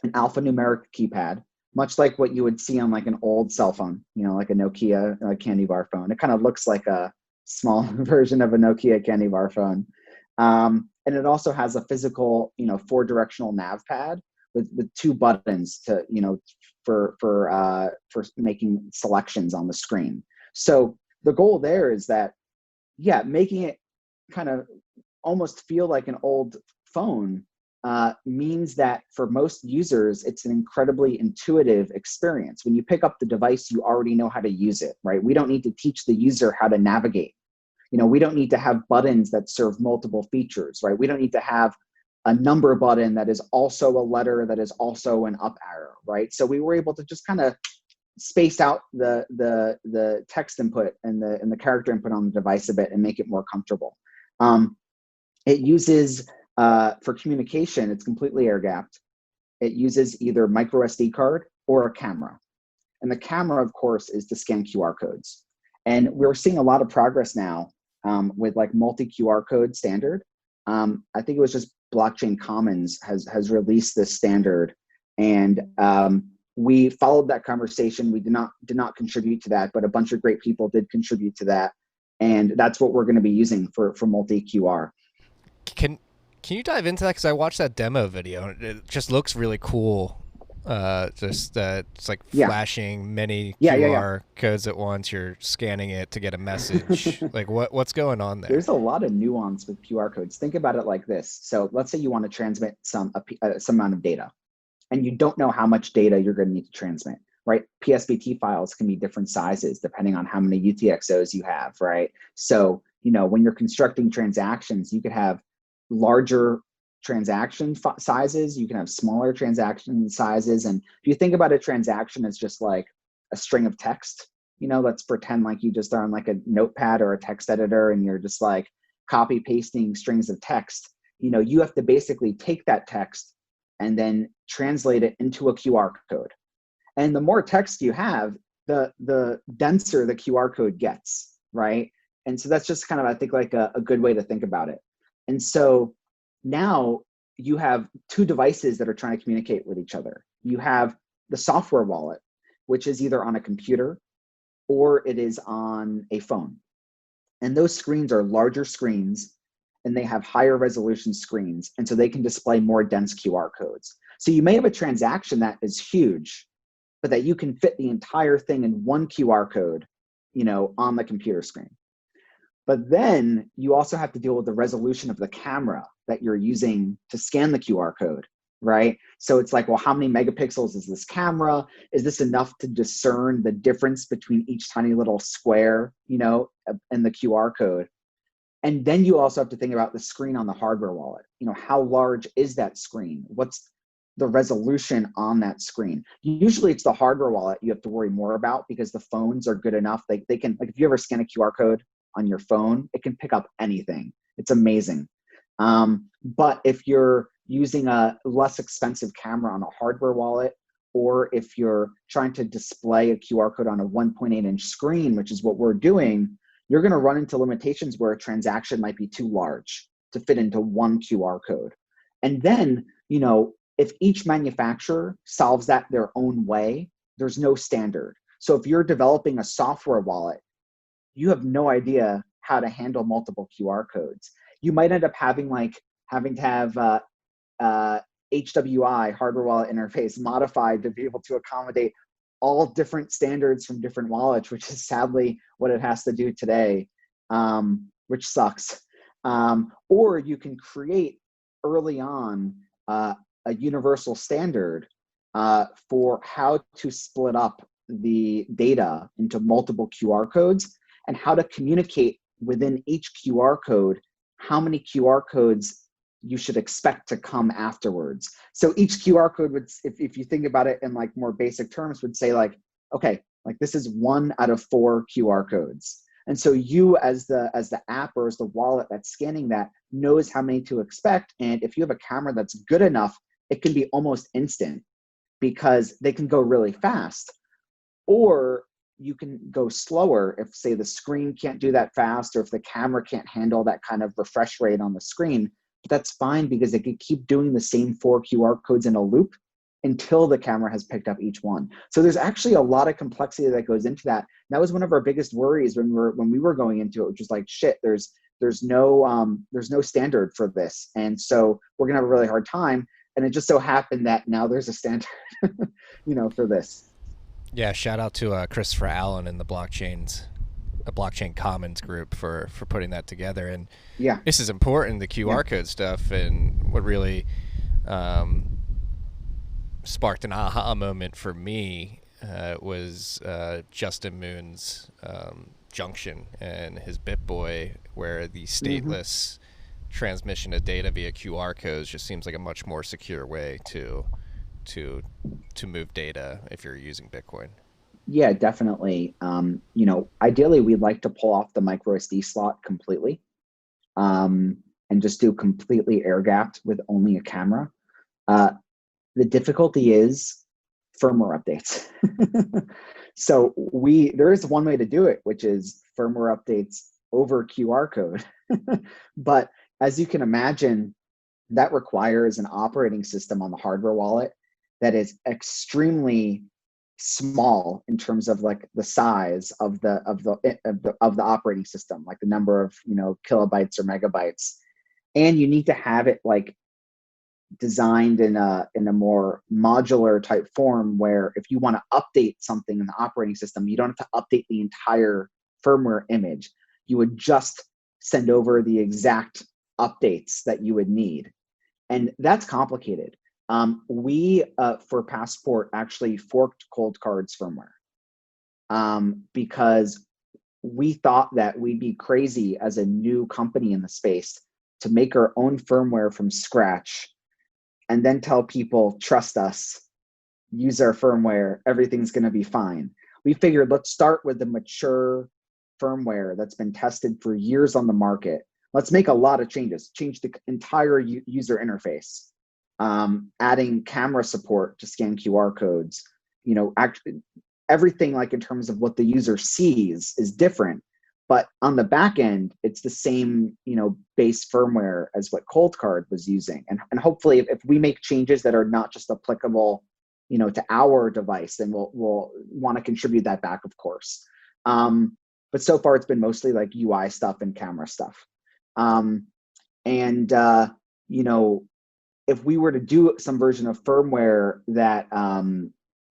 an alphanumeric keypad, much like what you would see on like an old cell phone, like a Nokia candy bar phone. It kind of looks like a small version of a Nokia candy bar phone. And it also has a physical, 4-directional nav pad with 2 buttons to, for making selections on the screen. So the goal there is that, making it kind of almost feel like an old phone means that for most users, it's an incredibly intuitive experience. When you pick up the device, you already know how to use it, right? We don't need to teach the user how to navigate. We don't need to have buttons that serve multiple features, right? We don't need to have a number button that is also a letter that is also an up arrow, right? So we were able to just kind of space out the text input and the character input on the device a bit and make it more comfortable. It uses, for communication, it's completely air gapped. It uses either micro SD card or a camera. And the camera, of course, is to scan QR codes. And we're seeing a lot of progress now with like multi QR code standard. I think it was just Blockchain Commons has released this standard, and we followed that conversation. We did not contribute to that, but a bunch of great people did contribute to that, and that's what we're going to be using for multi QR. Can you dive into that? Because I watched that demo video and it just looks really cool. It's like flashing many QR codes at once. You're scanning it to get a message. Like what's going on there? There's a lot of nuance with QR codes. Think about it like this. So let's say you want to transmit some amount of data, and you don't know how much data you're going to need to transmit, right? PSBT files can be different sizes depending on how many UTXOs you have, right? So, when you're constructing transactions, you could have larger transaction sizes, you can have smaller transaction sizes. And if you think about a transaction as just like a string of text, let's pretend like you just are on like a notepad or a text editor and you're just like copy pasting strings of text. You have to basically take that text and then translate it into a QR code. And the more text you have, the denser the QR code gets, right? And so that's just kind of, I think, like a good way to think about it. And so now you have 2 devices that are trying to communicate with each other. You have the software wallet, which is either on a computer or it is on a phone. And those screens are larger screens and they have higher resolution screens. And so they can display more dense QR codes. So you may have a transaction that is huge, but that you can fit the entire thing in one QR code, on the computer screen. But then you also have to deal with the resolution of the camera that you're using to scan the QR code, right? So it's like, well, how many megapixels is this camera? Is this enough to discern the difference between each tiny little square, and the QR code? And then you also have to think about the screen on the hardware wallet. How large is that screen? What's the resolution on that screen? Usually it's the hardware wallet you have to worry more about because the phones are good enough. They can, like if you ever scan a QR code on your phone, it can pick up anything. It's amazing. But if you're using a less expensive camera on a hardware wallet, or if you're trying to display a QR code on a 1.8-inch screen, which is what we're doing, you're going to run into limitations where a transaction might be too large to fit into one QR code. And then, if each manufacturer solves that their own way, there's no standard. So if you're developing a software wallet, you have no idea how to handle multiple QR codes. You might end up having to have HWI, hardware wallet interface, modified to be able to accommodate all different standards from different wallets, which is sadly what it has to do today, which sucks. Or you can create early on a universal standard for how to split up the data into multiple QR codes and how to communicate within each QR code how many QR codes you should expect to come afterwards. So each QR code would, if you think about it in like more basic terms, would say like, okay, Like this is 1 out of 4 QR codes. And so you as the app or as the wallet that's scanning that knows how many to expect. And if you have a camera that's good enough, it can be almost instant because they can go really fast. Or you can go slower if, say, the screen can't do that fast, or if the camera can't handle that kind of refresh rate on the screen. But that's fine because they could keep doing the same 4 QR codes in a loop until the camera has picked up each one. So there's actually a lot of complexity that goes into that. And that was one of our biggest worries when we were going into it, which was like, shit, there's no standard for this, and so we're gonna have a really hard time. And it just so happened that now there's a standard, for this. Yeah, shout out to Christopher Allen and the Blockchain Commons group for putting that together. And yeah, this is important, the QR code stuff, and what really sparked an aha moment for me was Justin Moon's Junction and his BitBoy, where the stateless transmission of data via QR codes just seems like a much more secure way to move data if you're using Bitcoin. Yeah, definitely. Ideally we'd like to pull off the micro SD slot completely, and just do completely air gapped with only a camera. The difficulty is firmware updates. So there is one way to do it, which is firmware updates over QR code. But as you can imagine, that requires an operating system on the hardware wallet that is extremely small in terms of like the size of the operating system, like the number of kilobytes or megabytes, and you need to have it like designed in a more modular type form, where if you want to update something in the operating system, you don't have to update the entire firmware image. You would just send over the exact updates that you would need, and that's complicated. We for Passport actually forked Coldcard's firmware because we thought that we'd be crazy as a new company in the space to make our own firmware from scratch and then tell people, trust us, use our firmware, everything's going to be fine. We figured, let's start with the mature firmware that's been tested for years on the market. Let's make a lot of changes, change the entire user interface, adding camera support to scan QR codes, everything like in terms of what the user sees is different. But on the back end, it's the same, base firmware as what Coldcard was using. And hopefully if we make changes that are not just applicable, to our device, then we'll want to contribute that back, of course. But so far it's been mostly like UI stuff and camera stuff. If we were to do some version of firmware that,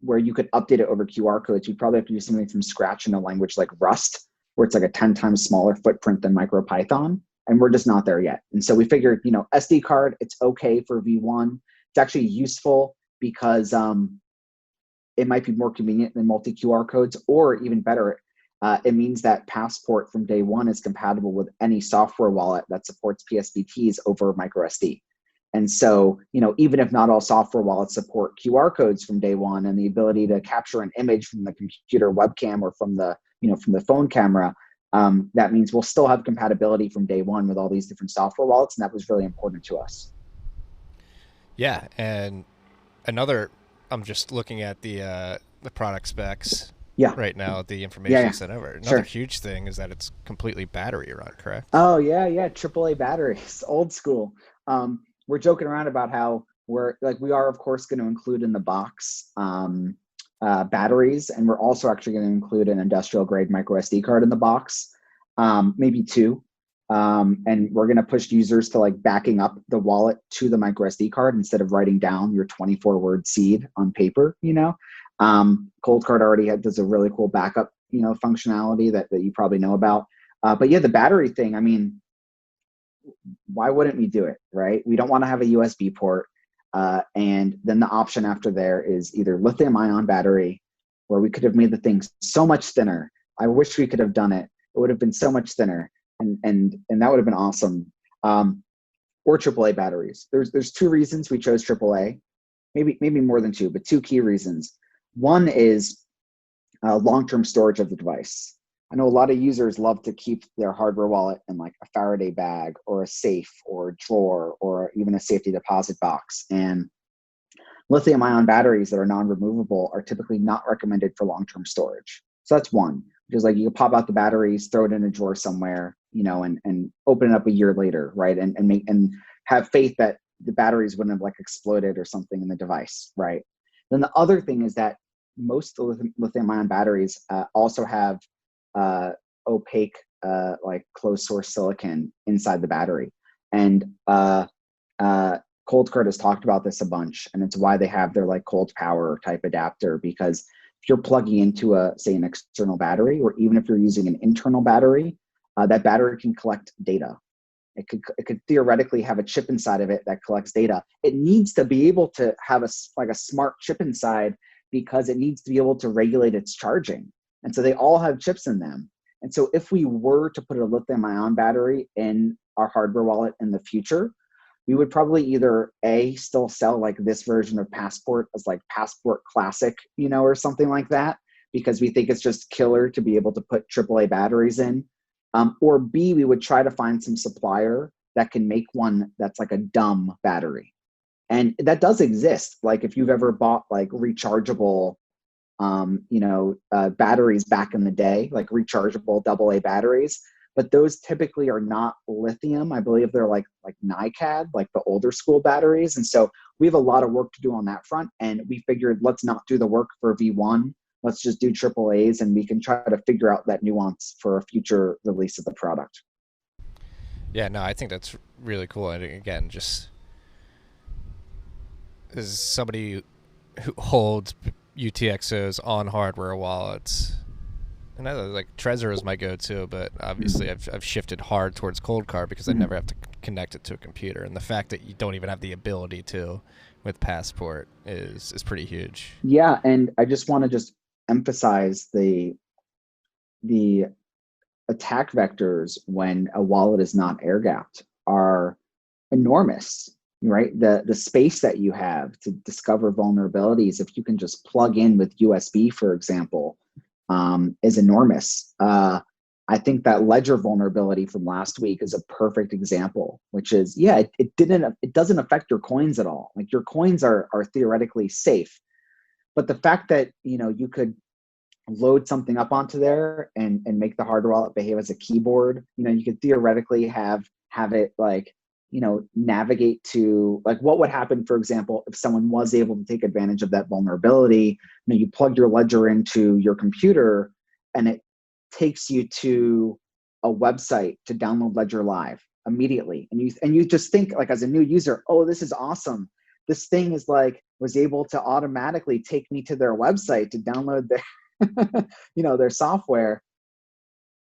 where you could update it over QR codes, you'd probably have to do something from scratch in a language like Rust, where it's like a 10 times smaller footprint than MicroPython, and we're just not there yet. And so we figured, SD card, it's okay for V1. It's actually useful because it might be more convenient than multi-QR codes, or even better, it means that Passport from day one is compatible with any software wallet that supports PSBTs over microSD. And so, even if not all software wallets support QR codes from day one, and the ability to capture an image from the computer webcam or from the phone camera, that means we'll still have compatibility from day one with all these different software wallets, and that was really important to us. Yeah, and I'm just looking at the product specs. Yeah. Right now, the information sent over. Another Sure. huge thing is that it's completely battery run, correct? Oh yeah, AAA batteries, old school. We're joking around about how we are of course going to include in the box batteries, and we're also actually going to include an industrial grade micro SD card in the box, maybe 2. And we're going to push users to like backing up the wallet to the micro SD card instead of writing down your 24-word seed on paper. Coldcard already does a really cool backup functionality that you probably know about. But yeah, the battery thing, I mean, why wouldn't we do it, right? We don't want to have a USB port. And then the option after there is either lithium ion battery, where we could have made the thing so much thinner. I wish we could have done it. It would have been so much thinner, and that would have been awesome. Or AAA batteries. There's 2 reasons we chose AAA, maybe more than 2, but 2 key reasons. One is long-term storage of the device. I know a lot of users love to keep their hardware wallet in like a Faraday bag or a safe or a drawer or even a safety deposit box. And lithium ion batteries that are non-removable are typically not recommended for long-term storage. So that's one, which is like you can pop out the batteries, throw it in a drawer somewhere, and open it up a year later, right? And have faith that the batteries wouldn't have like exploded or something in the device, right? Then the other thing is that most lithium ion batteries also have opaque, like closed source silicon inside the battery. And ColdCard has talked about this a bunch, and it's why they have their like cold power type adapter, because if you're plugging into say an external battery, or even if you're using an internal battery, that battery can collect data. It could theoretically have a chip inside of it that collects data. It needs to be able to have a smart chip inside, because it needs to be able to regulate its charging. And so they all have chips in them. And so if we were to put a lithium ion battery in our hardware wallet in the future, we would probably either still sell like this version of Passport as like Passport Classic, or something like that, because we think it's just killer to be able to put AAA batteries in. Or B, we would try to find some supplier that can make one that's like a dumb battery. And that does exist. Like if you've ever bought like rechargeable, batteries back in the day, like rechargeable AA batteries, but those typically are not lithium. I believe they're like NiCad, like the older school batteries. And so we have a lot of work to do on that front. And we figured, let's not do the work for V1. Let's just do AAAs, and we can try to figure out that nuance for a future release of the product. Yeah, no, I think that's really cool. And again, just as somebody who holds UTXOs on hardware wallets, and I like Trezor is my go-to, but obviously I've shifted hard towards ColdCard because I never have to connect it to a computer, and the fact that you don't even have the ability to with Passport is pretty huge. Yeah, and I just want to emphasize the attack vectors when a wallet is not air gapped are enormous, right? The space that you have to discover vulnerabilities, if you can just plug in with USB, for example, is enormous. I think that Ledger vulnerability from last week is a perfect example, which is, it doesn't affect your coins at all. Like your coins are theoretically safe, but the fact that, you could load something up onto there and make the hardware wallet behave as a keyboard, you could theoretically have it like, navigate to like what would happen, for example, if someone was able to take advantage of that vulnerability. You plug your Ledger into your computer and it takes you to a website to download Ledger Live immediately. And you just think like as a new user, oh, this is awesome. This thing is like was able to automatically take me to their website to download their their software.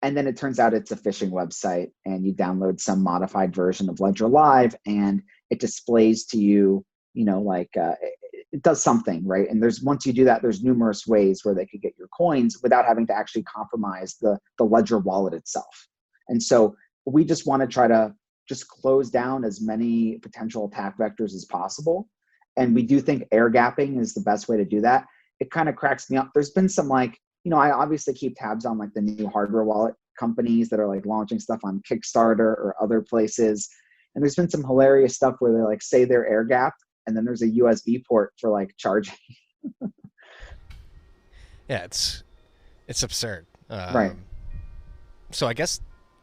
And then it turns out it's a phishing website, and you download some modified version of Ledger Live, and it displays to you, it does something, right? And once you do that, there's numerous ways where they could get your coins without having to actually compromise the Ledger wallet itself. And so we just want to try to just close down as many potential attack vectors as possible. And we do think air gapping is the best way to do that. It kind of cracks me up. There's been some I obviously keep tabs on like the new hardware wallet companies that are like launching stuff on Kickstarter or other places. And there's been some hilarious stuff where they like say they're air gapped, and then there's a USB port for like charging. Yeah, it's absurd. Right. So I guess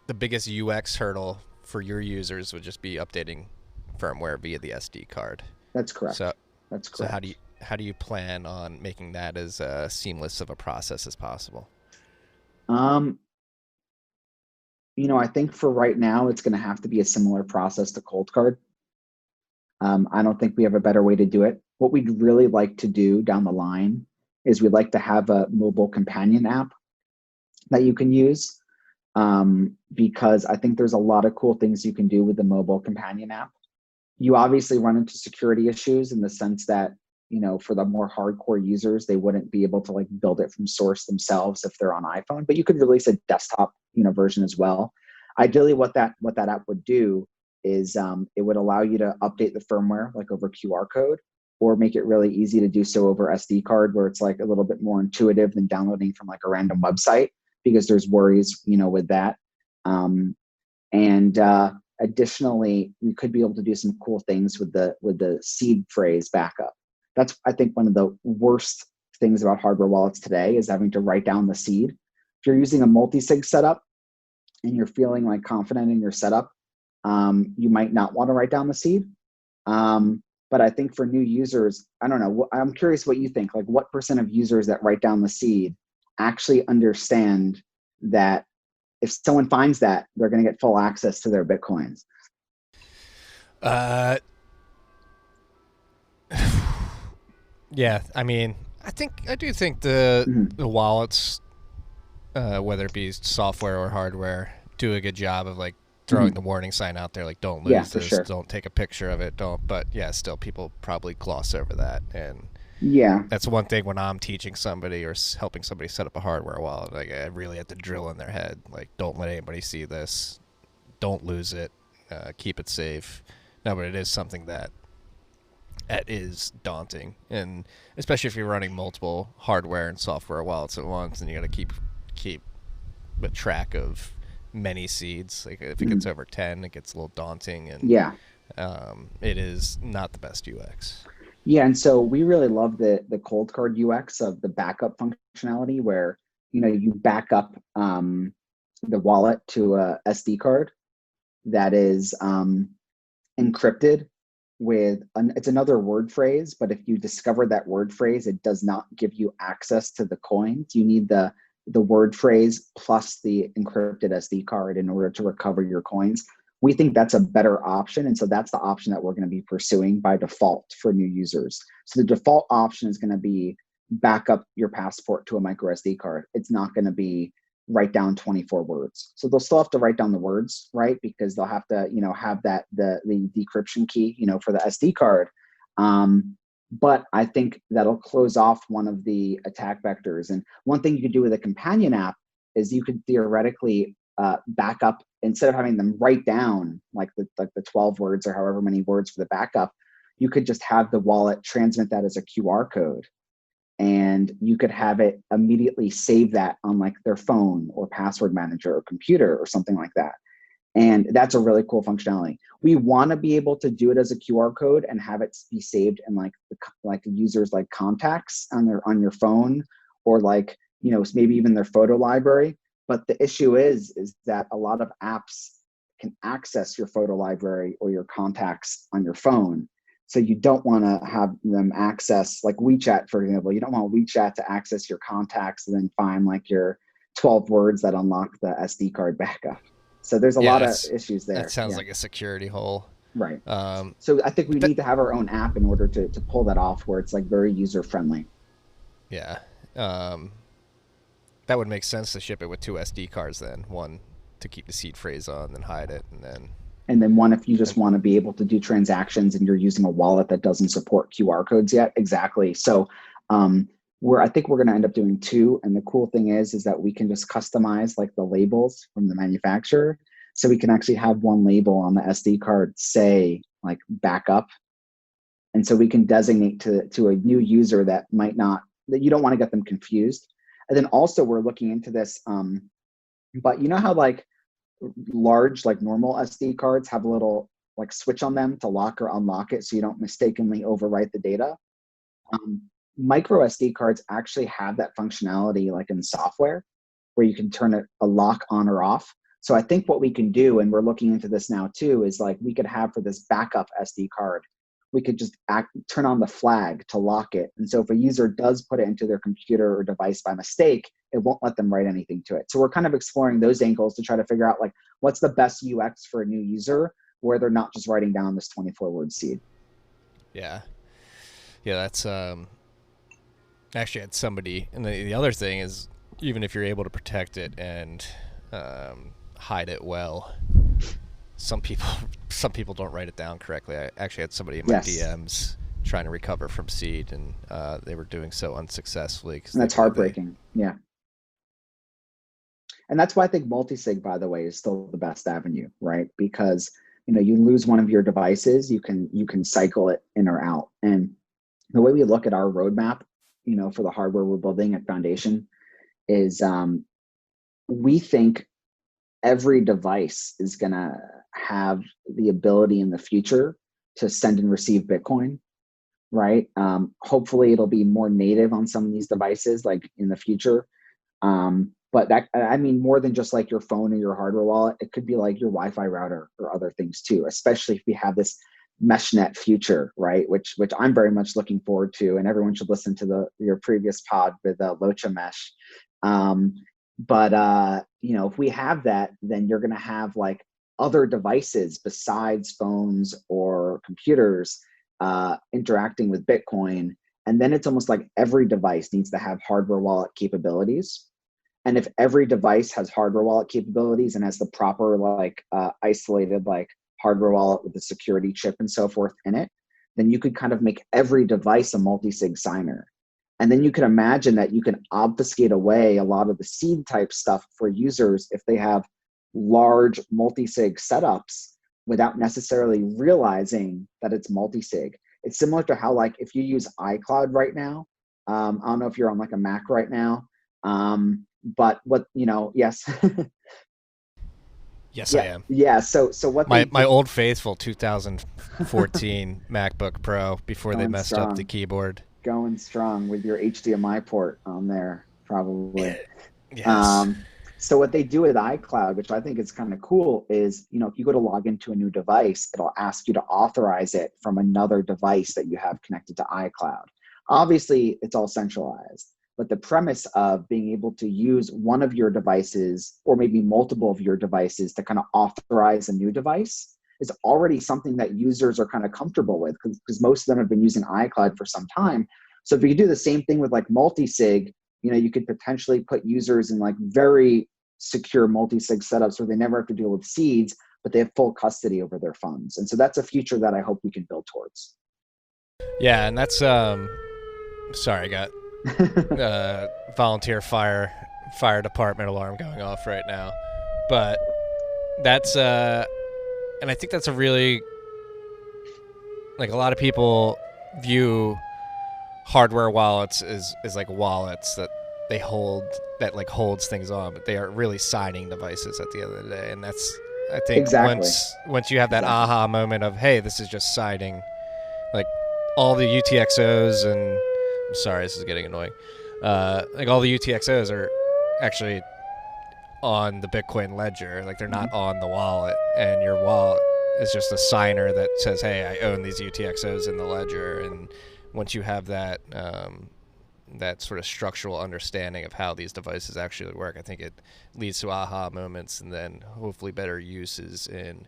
the biggest UX hurdle for your users would just be updating firmware via the SD card. That's correct. So how do you plan on making that as seamless of a process as possible? I think for right now, it's going to have to be a similar process to ColdCard. I don't think we have a better way to do it. What we'd really like to do down the line is we'd like to have a mobile companion app that you can use, because I think there's a lot of cool things you can do with the mobile companion app. You obviously run into security issues in the sense that, for the more hardcore users, they wouldn't be able to like build it from source themselves if they're on iPhone, but you could release a desktop, version as well. Ideally, what that app would do is it would allow you to update the firmware like over QR code, or make it really easy to do so over SD card, where it's like a little bit more intuitive than downloading from like a random website, because there's worries, with that. And additionally, we could be able to do some cool things with the seed phrase backup. That's, I think, one of the worst things about hardware wallets today is having to write down the seed. If you're using a multi-sig setup and you're feeling like confident in your setup, you might not want to write down the seed. But I think for new users, I don't know, I'm curious what you think. Like, what % of users that write down the seed actually understand that if someone finds that, they're going to get full access to their Bitcoins? Yeah, I mean, I do think the wallets, whether it be software or hardware, do a good job of like throwing the warning sign out there, like don't lose this, sure. don't take a picture of it, don't. But yeah, still people probably gloss over that, and yeah, that's one thing when I'm teaching somebody or helping somebody set up a hardware wallet. Like I really have to drill in their head, like don't let anybody see this, don't lose it, keep it safe. No, but it is something that is daunting, and especially if you're running multiple hardware and software wallets at once, and you got to keep a track of many seeds. Like if it gets over 10, it gets a little daunting, and it is not the best UX. Yeah, and so we really love the cold card UX of the backup functionality, where you back up the wallet to a SD card that is encrypted with it's another word phrase, but if you discover that word phrase, it does not give you access to the coins. You need the word phrase plus the encrypted SD card in order to recover your coins. We think that's a better option, and so that's the option that we're going to be pursuing by default for new users. So the default option is going to be back up your passport to a micro SD card. It's not going to be write down 24 words. So they'll still have to write down the words, right? Because they'll have to, have that the decryption key, for the SD card. But I think that'll close off one of the attack vectors. And one thing you could do with a companion app is you could theoretically back up, instead of having them write down like the 12 words or however many words for the backup, you could just have the wallet transmit that as a QR code. And you could have it immediately save that on like their phone or password manager or computer or something like that. And that's a really cool functionality. We want to be able to do it as a QR code and have it be saved in like the user's like contacts on your phone, or like, maybe even their photo library. But the issue is that a lot of apps can access your photo library or your contacts on your phone. So you don't want to have them access, like WeChat, for example. You don't want WeChat to access your contacts and then find like your 12 words that unlock the SD card backup. So there's a lot of issues there. That sounds like a security hole. Right. So I think we need to have our own app in order to pull that off, where it's like very user friendly. Yeah. That would make sense to ship it with 2 SD cards then. One to keep the seed phrase on, then hide it, and then one if you just want to be able to do transactions and you're using a wallet that doesn't support QR codes yet. Exactly. So I think we're going to end up doing 2. And the cool thing is that we can just customize like the labels from the manufacturer. So we can actually have one label on the SD card say like backup. And so we can designate to a new user that you don't want to get them confused. And then also we're looking into this, but you know how like large, like normal SD cards have a little like switch on them to lock or unlock it so you don't mistakenly overwrite the data? Micro SD cards actually have that functionality like in software, where you can turn a lock on or off. So I think what we can do, and we're looking into this now too, is like we could have for this backup SD card, we could just turn on the flag to lock it. And so if a user does put it into their computer or device by mistake, it won't let them write anything to it. So we're kind of exploring those angles to try to figure out like what's the best UX for a new user where they're not just writing down this 24-word seed. Yeah, that's actually had somebody, and the other thing is, even if you're able to protect it and hide it well, some people don't write it down correctly. I actually had somebody in my DMs trying to recover from seed, and they were doing so unsuccessfully. And that's heartbreaking. Yeah. And that's why I think multi-sig, by the way, is still the best avenue, right? Because you lose one of your devices, you can cycle it in or out. And the way we look at our roadmap, for the hardware we're building at Foundation is we think every device is going to have the ability in the future to send and receive Bitcoin, right? Hopefully it'll be more native on some of these devices, like in the future. But that, I mean, more than just like your phone or your hardware wallet, it could be like your Wi-Fi router or other things too, especially if we have this meshnet future, right? Which I'm very much looking forward to, and everyone should listen to your previous pod with Locha Mesh. But if we have that, then you're going to have like other devices besides phones or computers interacting with Bitcoin. And then it's almost like every device needs to have hardware wallet capabilities. And if every device has hardware wallet capabilities and has the proper isolated hardware wallet with the security chip and so forth in it, then you could kind of make every device a multi-sig signer. And then you can imagine that you can obfuscate away a lot of the seed type stuff for users if they have large multi-sig setups without necessarily realizing that it's multi-sig. It's similar to how if you use iCloud right now, I don't know if you're on a Mac right now, but what, yes. Yes, yeah, I am. Yeah. So what my old faithful 2014 MacBook Pro before they messed up the keyboard. Going strong with your HDMI port on there, probably. Yes. So what they do with iCloud, which I think is kind of cool, is if you go to log into a new device, it'll ask you to authorize it from another device that you have connected to iCloud. Obviously, it's all centralized. But the premise of being able to use one of your devices or maybe multiple of your devices to kind of authorize a new device is already something that users are kind of comfortable with because most of them have been using iCloud for some time. So if you could do the same thing with multi-sig, you could potentially put users in very secure multi-sig setups where they never have to deal with seeds, but they have full custody over their funds. And so that's a future that I hope we can build towards. Yeah, and that's sorry, I got volunteer fire department alarm going off right now, but that's and I think that's a really a lot of people view hardware wallets as wallets that they hold that holds things on, but they are really signing devices at the end of the day. And that's, I think, exactly. once you have that aha moment of, hey, this is just signing, all the UTXOs, and I'm sorry, this is getting annoying. All the UTXOs are actually on the Bitcoin ledger. They're not on the wallet, and your wallet is just a signer that says, hey, I own these UTXOs in the ledger. And once you have that that sort of structural understanding of how these devices actually work, I think it leads to aha moments, and then hopefully better uses in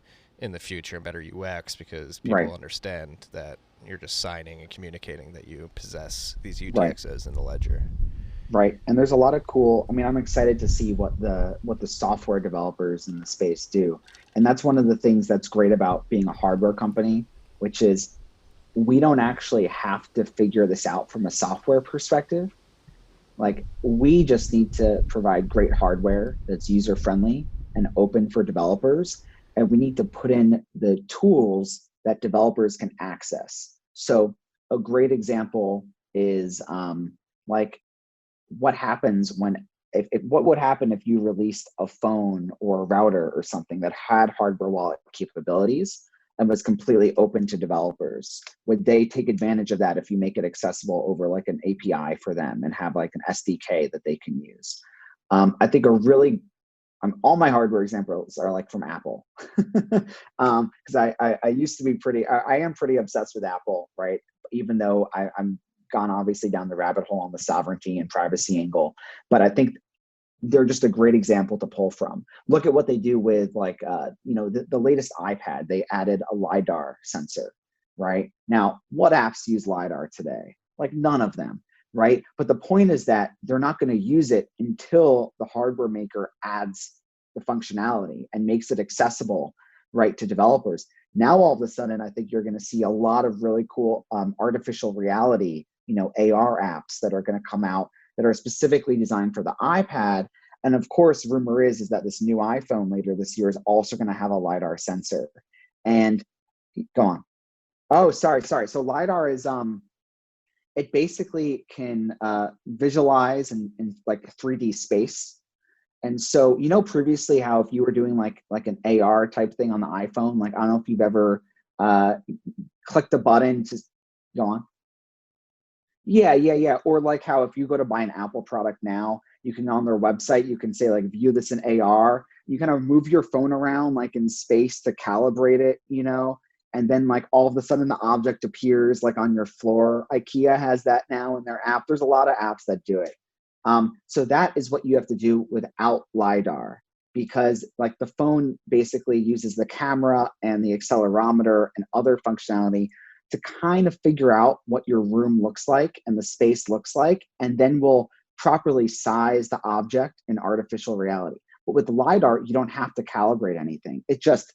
the future, and better UX, because people understand that you're just signing and communicating that you possess these UTXOs in the ledger. Right. And there's a lot of cool, I'm excited to see what the software developers in the space do. And that's one of the things that's great about being a hardware company, which is we don't actually have to figure this out from a software perspective. We just need to provide great hardware that's user friendly and open for developers. And we need to put in the tools that developers can access. So a great example is what happens when what would happen if you released a phone or a router or something that had hardware wallet capabilities and was completely open to developers? Would they take advantage of that if you make it accessible over an API for them and have an SDK that they can use? I think all my hardware examples are from Apple, because I used to be I am pretty obsessed with Apple, right? Even though I'm gone obviously down the rabbit hole on the sovereignty and privacy angle, but I think they're just a great example to pull from. Look at what they do with the latest iPad. They added a LiDAR sensor, right? Now, what apps use LiDAR today? None of them, right? But the point is that they're not going to use it until the hardware maker adds the functionality and makes it accessible, right, to developers. Now, all of a sudden, I think you're going to see a lot of really cool artificial reality, AR apps that are going to come out that are specifically designed for the iPad. And of course, rumor is that this new iPhone later this year is also going to have a LiDAR sensor. And go on. Oh, sorry. So LiDAR is it basically can visualize in like 3D space. And so, previously how if you were doing like an AR type thing on the iPhone, like I don't know if you've ever clicked a button to go on. Yeah. Or like how if you go to buy an Apple product now, you can on their website, you can say like view this in AR. You kind of move your phone around like in space to calibrate it, and then like all of a sudden the object appears like on your floor. IKEA has that now in their app. There's a lot of apps that do it. So that is what you have to do without LiDAR, because like the phone basically uses the camera and the accelerometer and other functionality to kind of figure out what your room looks like and the space looks like, and then will properly size the object in artificial reality. But with the LiDAR, you don't have to calibrate anything. It just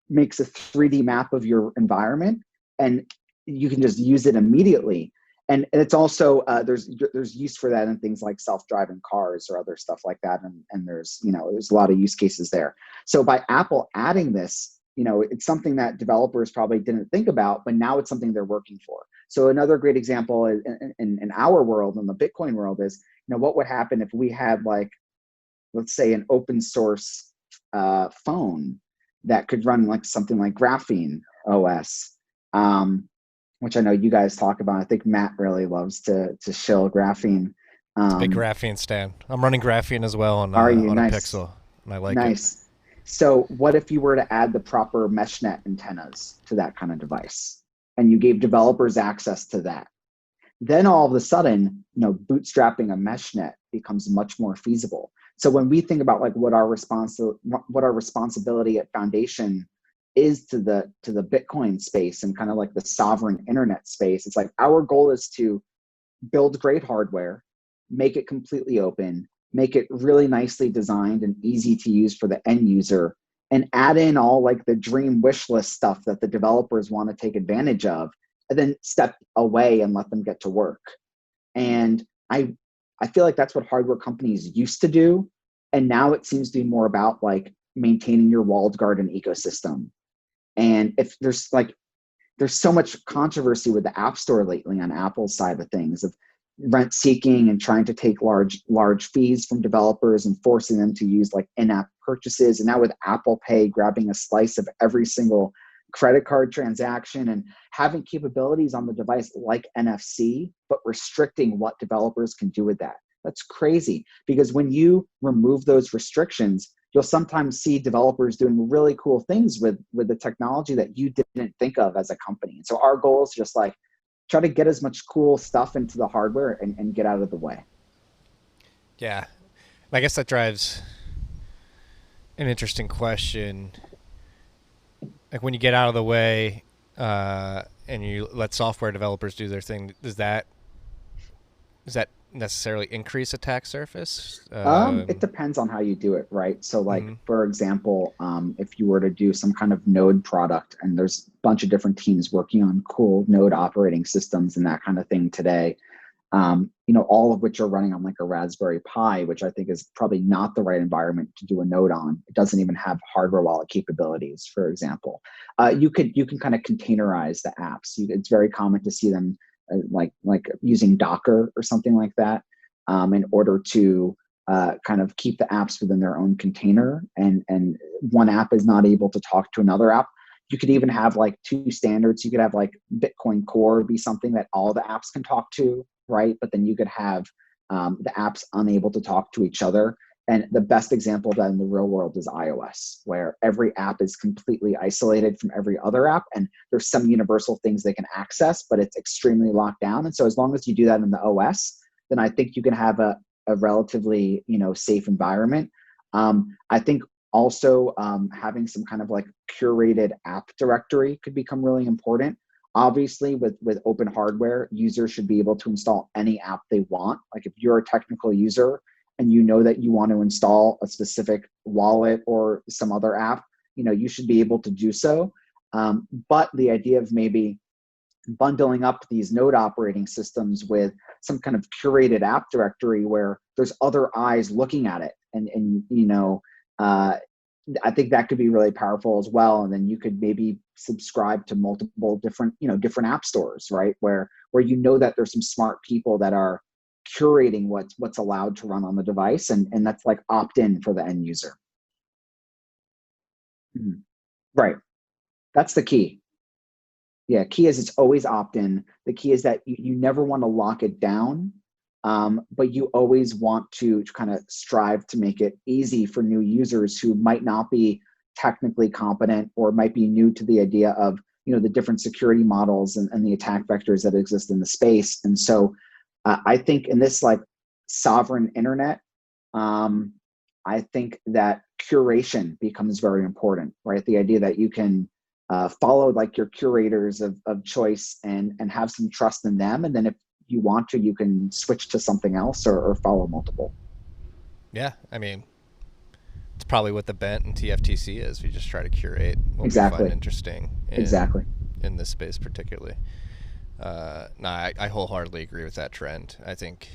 makes a 3D map of your environment, and you can just use it immediately. And it's also, there's use for that in things like self-driving cars or other stuff like that. And there's a lot of use cases there. So by Apple adding this, it's something that developers probably didn't think about, but now it's something they're working for. So another great example in our world, in the Bitcoin world, is, what would happen if we had like, let's say an open source phone that could run like something like Graphene OS, which I know you guys talk about. I think Matt really loves to shill Graphene. It's a big Graphene stan. I'm running Graphene as well on, Are you? on Nice. a Pixel, and I like it. Nice. So what if you were to add the proper meshnet antennas to that kind of device, and you gave developers access to that? Then all of a sudden, bootstrapping a meshnet becomes much more feasible. So when we think about like what our responsibility at Foundation is to the Bitcoin space and kind of like the sovereign internet space, it's like our goal is to build great hardware, make it completely open, make it really nicely designed and easy to use for the end user, and add in all like the dream wish list stuff that the developers want to take advantage of, and then step away and let them get to work. And I feel like that's what hardware companies used to do. And now it seems to be more about like maintaining your walled garden ecosystem. And if there's so much controversy with the App Store lately on Apple's side of things, of rent seeking and trying to take large fees from developers and forcing them to use like in-app purchases. And now with Apple Pay grabbing a slice of every single credit card transaction and having capabilities on the device like NFC, but restricting what developers can do with that. That's crazy, because when you remove those restrictions, you'll sometimes see developers doing really cool things with the technology that you didn't think of as a company. And so our goal is just like, try to get as much cool stuff into the hardware and get out of the way. Yeah. I guess that drives an interesting question. Like when you get out of the way and you let software developers do their thing, does that necessarily increase attack surface? It depends on how you do it, right? So like, for example, if you were to do some kind of node product, and there's a bunch of different teams working on cool node operating systems and that kind of thing today, all of which are running on like a Raspberry Pi, which I think is probably not the right environment to do a node on. It doesn't even have hardware wallet capabilities, for example. You can kind of containerize the apps. It's very common to see them like using Docker or something like that in order to kind of keep the apps within their own container, and one app is not able to talk to another app. You could even have like two standards. You could have like Bitcoin Core be something that all the apps can talk to, right? But then you could have the apps unable to talk to each other. And the best example of that in the real world is iOS, where every app is completely isolated from every other app, and there's some universal things they can access, but it's extremely locked down. And so as long as you do that in the OS, then I think you can have a relatively safe environment. I think also having some kind of like curated app directory could become really important. Obviously, with open hardware, users should be able to install any app they want. Like if you're a technical user and you know that you want to install a specific wallet or some other app, you should be able to do so. But the idea of maybe bundling up these node operating systems with some kind of curated app directory where there's other eyes looking at it, and I think that could be really powerful as well. And then you could maybe subscribe to multiple different, different app stores, right? Where that there's some smart people that are curating what's allowed to run on the device, and that's like opt-in for the end user. Mhm. Right. That's the key. Yeah, key is it's always opt-in. The key is that you never want to lock it down, but you always want to kind of strive to make it easy for new users who might not be technically competent or might be new to the idea of the different security models and the attack vectors that exist in the space. And so I think in this like sovereign internet, I think that curation becomes very important, right? The idea that you can follow like your curators of choice and have some trust in them, and then if you want to, you can switch to something else or follow multiple. Yeah, I mean, it's probably what the bent and TFTC is. We just try to curate what we Exactly. find interesting Exactly. in this space particularly. No, I wholeheartedly agree with that trend. I think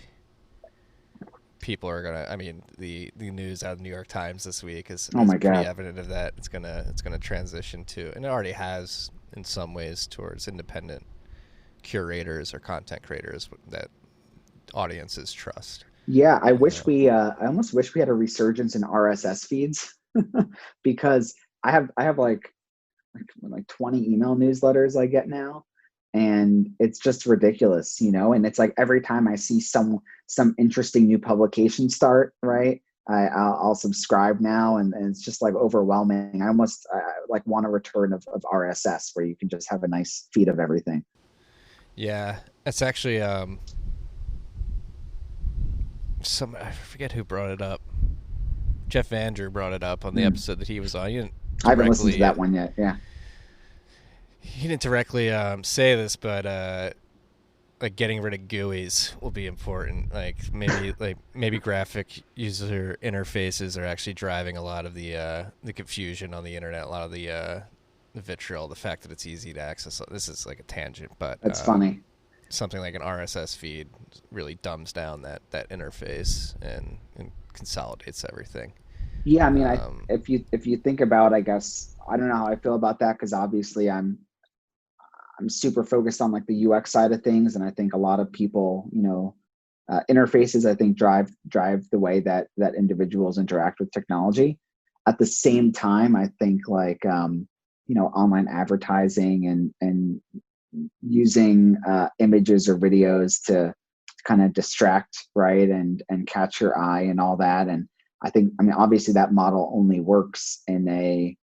people are gonna. I mean, the news out of the New York Times this week is Oh my pretty God. evident of that. It's gonna transition to, and it already has in some ways, towards independent curators or content creators that audiences trust. Yeah, I almost wish we had a resurgence in RSS feeds because I have like 20 email newsletters I get now, and it's just ridiculous, and it's like every time I see some interesting new publication start, right, I'll subscribe now, and it's just like overwhelming. I almost like want a return of RSS where you can just have a nice feed of everything. Yeah, it's actually I forget who brought it up. Jeff Andrew brought it up on the episode that he was on. He didn't I haven't listened to that one yet. Yeah. He didn't directly say this, but like getting rid of GUIs will be important. Maybe graphic user interfaces are actually driving a lot of the confusion on the internet, a lot of the vitriol, the fact that it's easy to access. This is like a tangent, but That's funny. Something like an RSS feed really dumbs down that interface and consolidates everything. Yeah, I mean, if you think about, I guess, I don't know how I feel about that, because obviously I'm super focused on like the UX side of things, and I think a lot of people, interfaces, I think drive the way that individuals interact with technology. At the same time, I think like online advertising and using images or videos to kind of distract, right, and catch your eye and all that. And I mean, obviously that model only works in a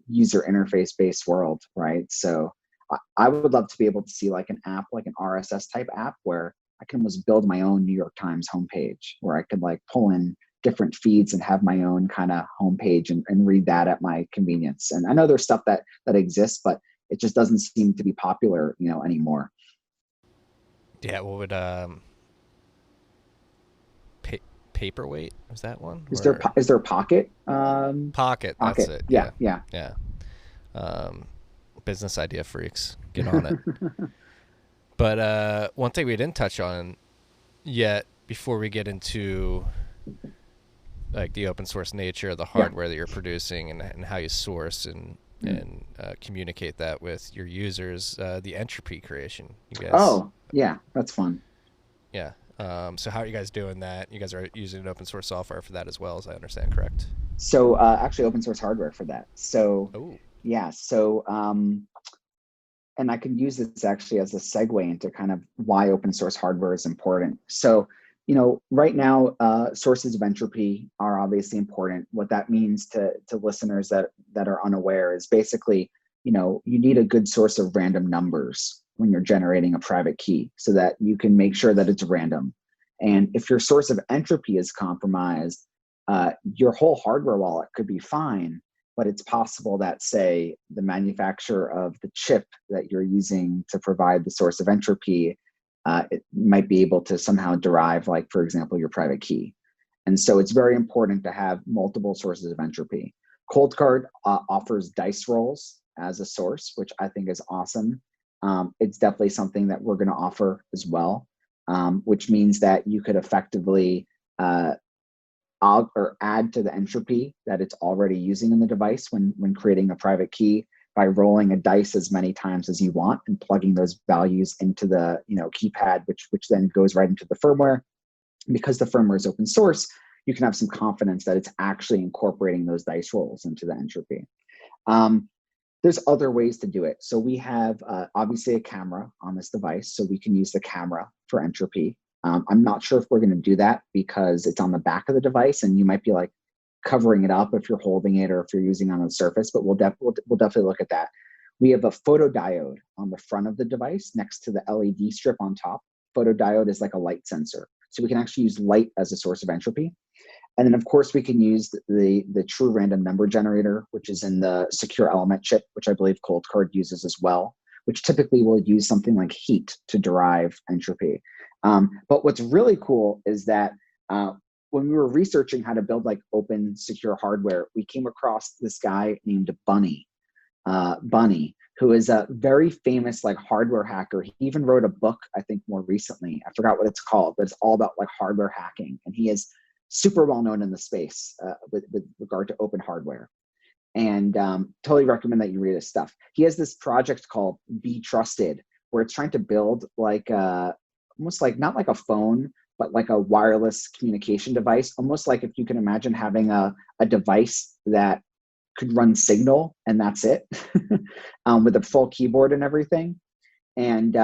user interface based world, right? So I would love to be able to see like an app, like an RSS type app, where I can almost build my own New York Times homepage, where I could like pull in different feeds and have my own kind of homepage and read that at my convenience. And I know there's stuff that exists, but it just doesn't seem to be popular, anymore. Yeah, what would Paperweight, was that one? Is there Pocket? Pocket, Pocket. that's it. Yeah. Business idea freaks, get on it. But one thing we didn't touch on yet before we get into like the open source nature of the hardware that you're producing and how you source and communicate that with your users, the entropy creation. You guys, oh yeah, that's fun. Yeah. So how are you guys doing that? You guys are using an open source software for that as well, as I understand, correct? So actually open source hardware for that. So yeah, so and I can use this actually as a segue into kind of why open source hardware is important. So right now, sources of entropy are obviously important. What that means to listeners that are unaware is basically, you need a good source of random numbers when you're generating a private key, so that you can make sure that it's random. And if your source of entropy is compromised, your whole hardware wallet could be fine, but it's possible that, say, the manufacturer of the chip that you're using to provide the source of entropy, it might be able to somehow derive, like, for example, your private key. And so it's very important to have multiple sources of entropy. Coldcard offers dice rolls as a source, which I think is awesome. It's definitely something that we're going to offer as well, which means that you could effectively or add to the entropy that it's already using in the device when creating a private key by rolling a dice as many times as you want and plugging those values into the keypad, which then goes right into the firmware. Because the firmware is open source, you can have some confidence that it's actually incorporating those dice rolls into the entropy. There's other ways to do it. So we have obviously a camera on this device, so we can use the camera for entropy. I'm not sure if we're going to do that because it's on the back of the device, and you might be like covering it up if you're holding it or if you're using it on the surface. But we'll definitely look at that. We have a photodiode on the front of the device next to the LED strip on top. Photodiode is like a light sensor, so we can actually use light as a source of entropy. And then, of course, we can use the true random number generator, which is in the secure element chip, which I believe Coldcard uses as well, which typically will use something like heat to derive entropy. But what's really cool is that when we were researching how to build like open secure hardware, we came across this guy named Bunny, who is a very famous like hardware hacker. He even wrote a book, I think more recently. I forgot what it's called, but it's all about like hardware hacking. And he is super well known in the space with regard to open hardware. And totally recommend that you read his stuff. He has this project called Be Trusted, where it's trying to build like almost like not like a phone, but like a wireless communication device, almost like if you can imagine having a device that could run Signal and that's it, with a full keyboard and everything. And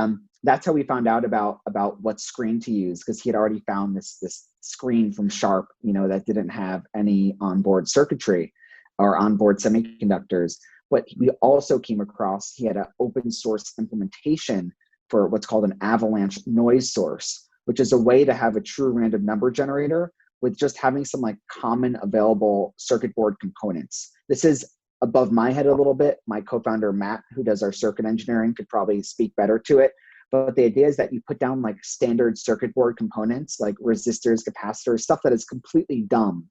that's how we found out about what screen to use, because he had already found this screen from Sharp, that didn't have any onboard circuitry or onboard semiconductors. But we also came across, he had an open source implementation for what's called an avalanche noise source, which is a way to have a true random number generator with just having some like common available circuit board components. This is above my head a little bit. My co-founder, Matt, who does our circuit engineering, could probably speak better to it. But the idea is that you put down like standard circuit board components, like resistors, capacitors, stuff that is completely dumb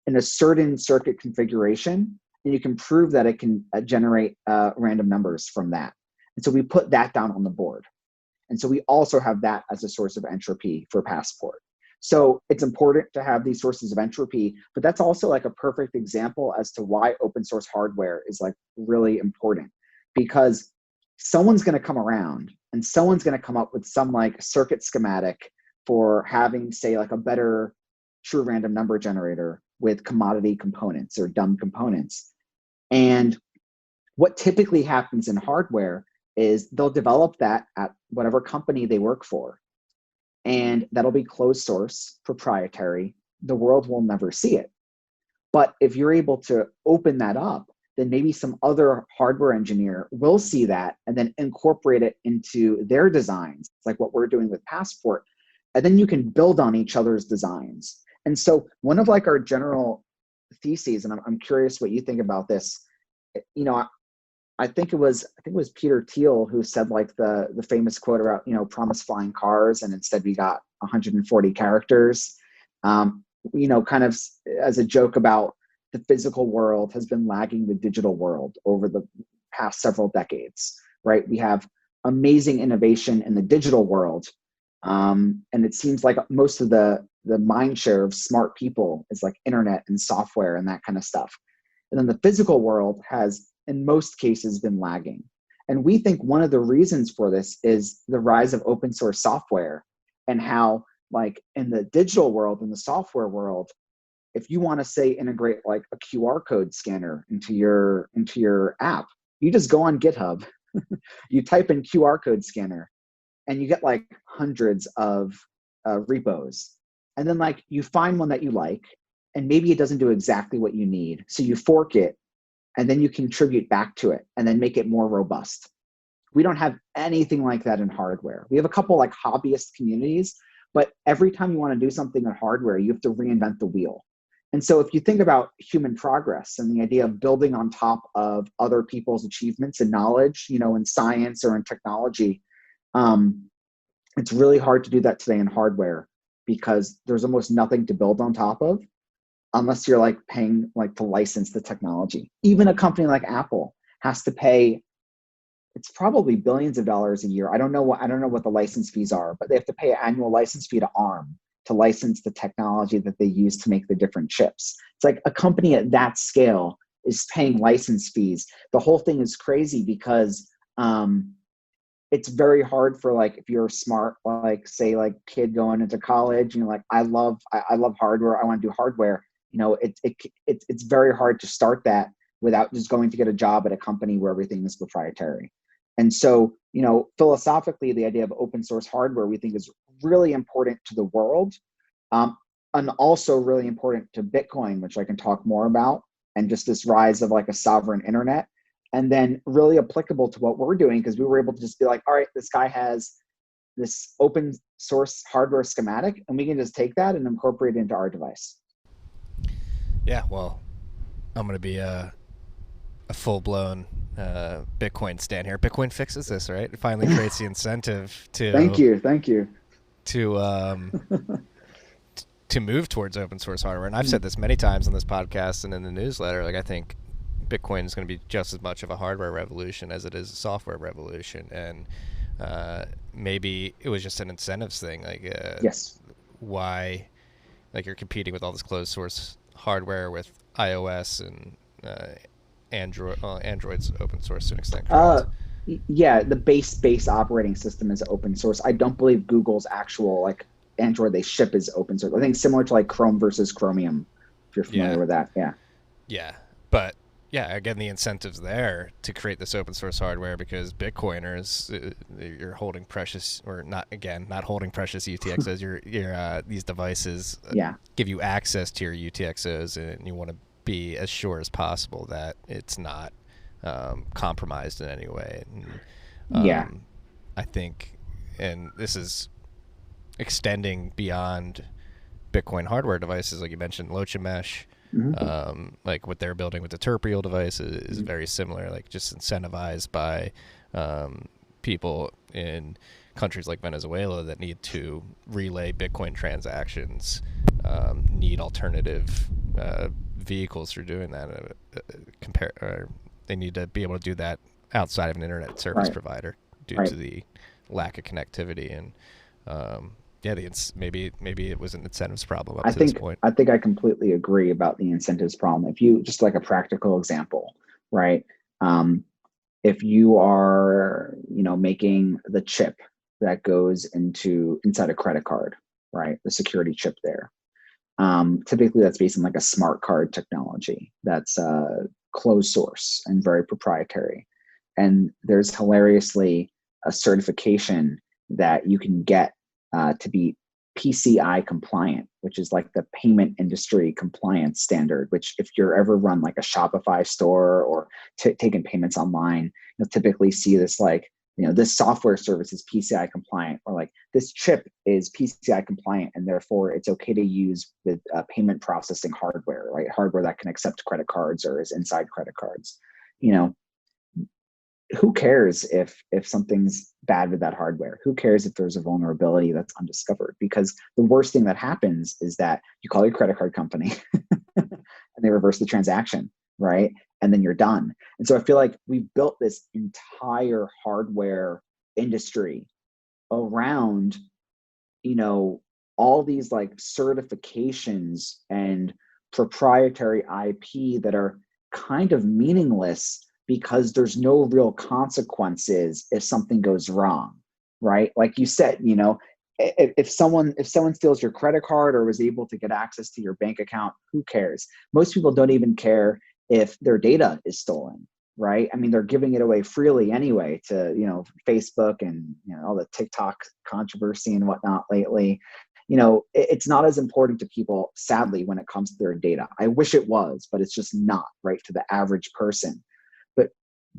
in a certain circuit configuration, and you can prove that it can generate random numbers from that. And so we put that down on the board. And so we also have that as a source of entropy for Passport. So it's important to have these sources of entropy, but that's also like a perfect example as to why open source hardware is like really important, because someone's going to come around and someone's going to come up with some like circuit schematic for having, say, like a better true random number generator with commodity components or dumb components. And what typically happens in hardware is they'll develop that at whatever company they work for. And that'll be closed source, proprietary. The world will never see it. But if you're able to open that up, then maybe some other hardware engineer will see that and then incorporate it into their designs, like what we're doing with Passport. And then you can build on each other's designs. And so one of like our general theses, and I'm curious what you think about this, I think it was Peter Thiel who said like the famous quote about, promise flying cars, and instead we got 140 characters, kind of as a joke about the physical world has been lagging the digital world over the past several decades, right? We have amazing innovation in the digital world. And it seems like most of the mind share of smart people is like internet and software and that kind of stuff. And then the physical world has, in most cases, been lagging. And we think one of the reasons for this is the rise of open source software, and how like in the digital world, in the software world, if you want to say integrate like a QR code scanner into your app, you just go on GitHub, you type in QR code scanner, and you get like hundreds of repos. And then like you find one that you like, and maybe it doesn't do exactly what you need. So you fork it, and then you contribute back to it and then make it more robust. We don't have anything like that in hardware. We have a couple like hobbyist communities, but every time you want to do something in hardware, you have to reinvent the wheel. And so if you think about human progress and the idea of building on top of other people's achievements and knowledge, in science or in technology, it's really hard to do that today in hardware because there's almost nothing to build on top of, unless you're like paying like to license the technology. Even a company like Apple has to pay, it's probably billions of dollars a year. I don't know what the license fees are, but they have to pay an annual license fee to ARM to license the technology that they use to make the different chips. It's like a company at that scale is paying license fees. The whole thing is crazy because it's very hard for, like, if you're smart, like, say, like, kid going into college, like, I love hardware, I want to do hardware. It's very hard to start that without just going to get a job at a company where everything is proprietary. And so, philosophically, the idea of open source hardware we think is really important to the world, and also really important to Bitcoin, which I can talk more about, and just this rise of like a sovereign internet, and then really applicable to what we're doing, because we were able to just be like, all right, this guy has this open source hardware schematic, and we can just take that and incorporate it into our device. Yeah, well, I'm going to be a full-blown Bitcoin stan here. Bitcoin fixes this, right? It finally creates the incentive to thank you to move towards open source hardware. And I've said this many times on this podcast and in the newsletter, like, I think Bitcoin is going to be just as much of a hardware revolution as it is a software revolution. And maybe it was just an incentives thing, like yes, why, like, you're competing with all this closed source hardware with iOS and Android's open source to an extent, correct? Yeah, the base operating system is open source. I don't believe Google's actual, like, Android they ship is open source. I think similar to like Chrome versus Chromium, if you're familiar with that. Yeah, but yeah, again, the incentives there to create this open source hardware, because Bitcoiners, you're holding precious, or not holding precious UTXOs. Your these devices give you access to your UTXOs, and you want to be as sure as possible that it's not compromised in any way. And, I think, and this is extending beyond Bitcoin hardware devices, like you mentioned, Locha Mesh, like what they're building with the Terpial device is very similar, like just incentivized by people in countries like Venezuela that need to relay Bitcoin transactions, need alternative vehicles for doing that. They need to be able to do that outside of an internet service provider due to the lack of connectivity. And maybe it was an incentives problem up to this point. I think I completely agree about the incentives problem. If you just, like, a practical example, right? If you are, making the chip that goes inside a credit card, right? The security chip there. Typically that's based on like a smart card technology that's closed source and very proprietary. And there's hilariously a certification that you can get to be PCI compliant, which is like the payment industry compliance standard, which if you're ever run like a Shopify store or taking payments online, you'll typically see this, like, this software service is PCI compliant, or like this chip is PCI compliant, and therefore it's okay to use with payment processing hardware, right? Hardware that can accept credit cards or is inside credit cards. Who cares if something's bad with that hardware? Who cares if there's a vulnerability that's undiscovered? Because the worst thing that happens is that you call your credit card company and they reverse the transaction, right? And then you're done. And so I feel like we've built this entire hardware industry around, all these like certifications and proprietary IP that are kind of meaningless, because there's no real consequences if something goes wrong, right? Like you said, if someone steals your credit card or was able to get access to your bank account, who cares? Most people don't even care if their data is stolen, right? I mean, they're giving it away freely anyway to, Facebook and, all the TikTok controversy and whatnot lately. It's not as important to people, sadly, when it comes to their data. I wish it was, but it's just not, right, to the average person. But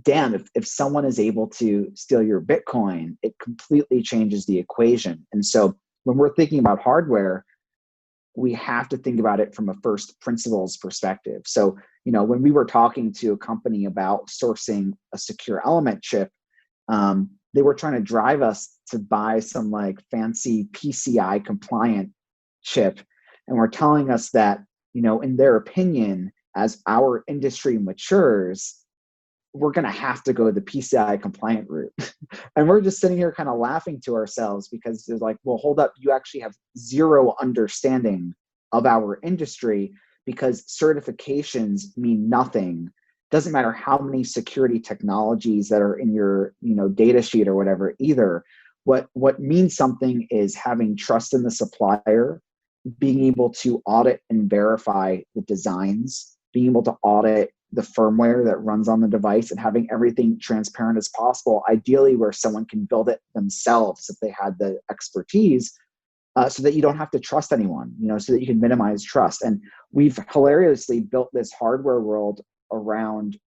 damn, if someone is able to steal your Bitcoin, it completely changes the equation. And so when we're thinking about hardware, we have to think about it from a first principles perspective. So, when we were talking to a company about sourcing a secure element chip, they were trying to drive us to buy some like fancy PCI compliant chip. And we're telling us that, in their opinion, as our industry matures, we're going to have to go the PCI compliant route. And we're just sitting here kind of laughing to ourselves because they're like, well, hold up, you actually have zero understanding of our industry because certifications mean nothing. Doesn't matter how many security technologies that are in your, data sheet or whatever either. What means something is having trust in the supplier, being able to audit and verify the designs, being able to audit the firmware that runs on the device, and having everything transparent as possible, ideally where someone can build it themselves if they had the expertise, so that you don't have to trust anyone, so that you can minimize trust. And we've hilariously built this hardware world around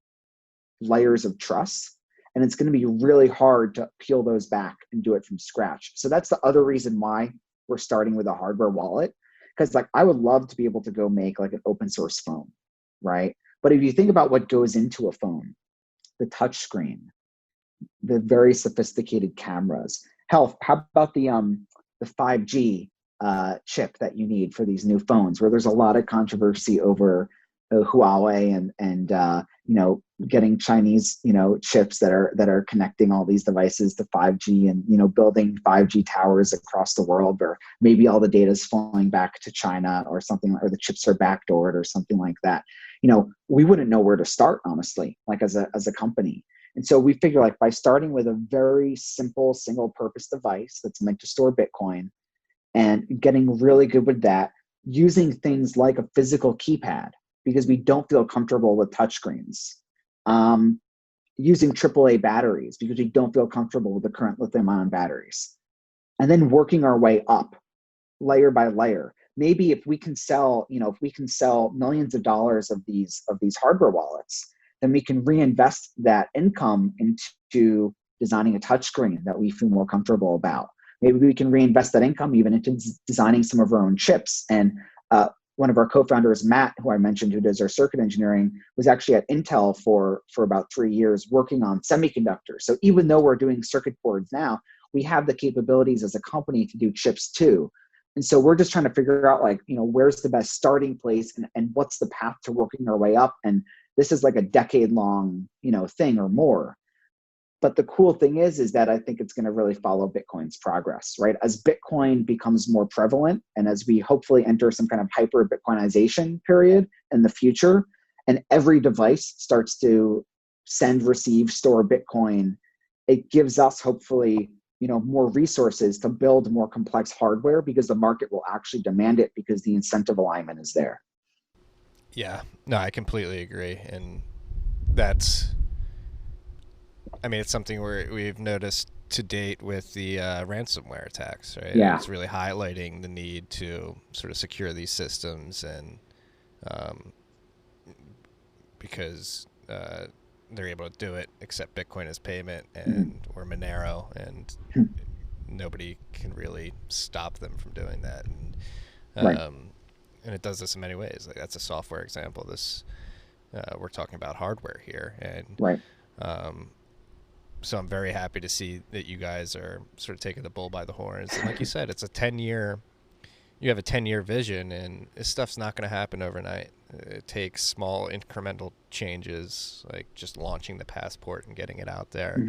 layers of trust, and it's going to be really hard to peel those back and do it from scratch. So that's the other reason why we're starting with a hardware wallet, because I would love to be able to go make an open source phone, right? But if you think about what goes into a phone, the touch screen, the very sophisticated cameras, how about the 5G chip that you need for these new phones, where there's a lot of controversy over Huawei and getting Chinese chips that are connecting all these devices to 5G, and building 5G towers across the world where maybe all the data is flowing back to China or something, or the chips are backdoored or something like that. We wouldn't know where to start, honestly, as a company. And so we figure by starting with a very simple single purpose device that's meant to store Bitcoin and getting really good with that, using things like a physical keypad because we don't feel comfortable with touchscreens, using AAA batteries because we don't feel comfortable with the current lithium-ion batteries, and then working our way up layer by layer. Maybe if we can sell millions of dollars of these hardware wallets, then we can reinvest that income into designing a touchscreen that we feel more comfortable about. Maybe we can reinvest that income even into designing some of our own chips. And one of our co-founders, Matt, who I mentioned, who does our circuit engineering, was actually at Intel for about 3 years working on semiconductors. So even though we're doing circuit boards now, we have the capabilities as a company to do chips too. And so we're just trying to figure out where's the best starting place and what's the path to working our way up. And this is a decade-long, thing or more. But the cool thing is that I think it's going to really follow Bitcoin's progress, right? As Bitcoin becomes more prevalent and as we hopefully enter some kind of hyper Bitcoinization period in the future, and every device starts to send, receive, store Bitcoin, it gives us hopefully, more resources to build more complex hardware because the market will actually demand it because the incentive alignment is there. Yeah, no, I completely agree. And it's something we've noticed to date with the ransomware attacks, right? Yeah. It's really highlighting the need to sort of secure these systems, and because they're able to do it, accept Bitcoin as payment, and or Monero, and nobody can really stop them from doing that. And Right. And it does this in many ways. That's a software example. This we're talking about hardware here, and Right. So I'm very happy to see that you guys are sort of taking the bull by the horns. And like you said, it's you have a 10-year vision, and this stuff's not going to happen overnight. It takes small incremental changes, like just launching the passport and getting it out there,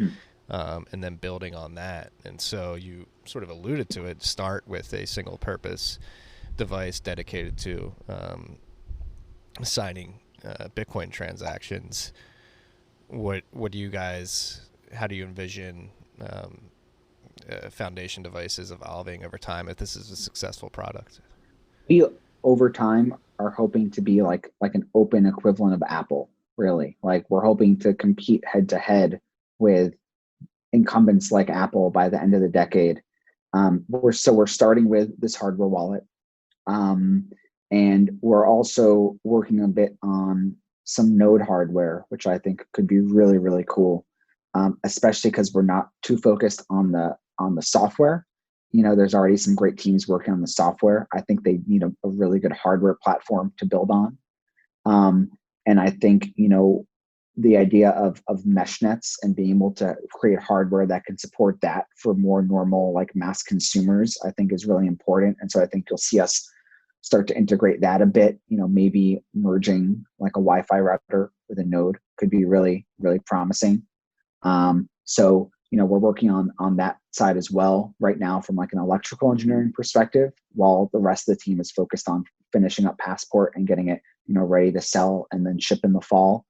and then building on that. And so you sort of alluded to it, start with a single purpose device dedicated to signing Bitcoin transactions. What do you guys, how do you envision foundation devices evolving over time if this is a successful product? We over time are hoping to be like an open equivalent of Apple, really. We're hoping to compete head to head with incumbents like Apple by the end of the decade. We're starting with this hardware wallet. And we're also working a bit on some node hardware, which I think could be really, really cool, especially because we're not too focused on the software. There's already some great teams working on the software. I think they need a really good hardware platform to build on. And I think, the idea of mesh nets and being able to create hardware that can support that for more normal, mass consumers, I think is really important. And so I think you'll see us start to integrate that a bit. Maybe merging like a Wi-Fi router with a node could be really, really promising. So we're working on that side as well right now from like an electrical engineering perspective, while the rest of the team is focused on finishing up Passport and getting it ready to sell and then ship in the fall.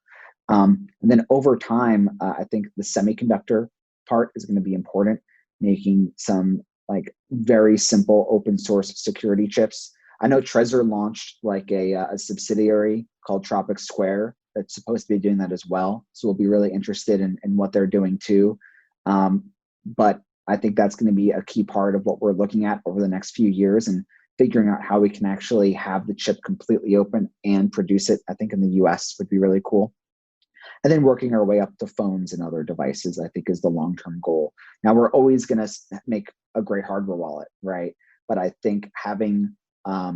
And then over time, I think the semiconductor part is going to be important, making some like very simple open source security chips. I know Trezor launched like a subsidiary called Tropic Square that's supposed to be doing that as well. So we'll be really interested in what they're doing too. But I think that's going to be a key part of what we're looking at over the next few years, and figuring out how we can actually have the chip completely open and produce it, I think in the US would be really cool. And then working our way up to phones and other devices, I think is the long-term goal. Now, we're always going to make a great hardware wallet, right? But I think having, a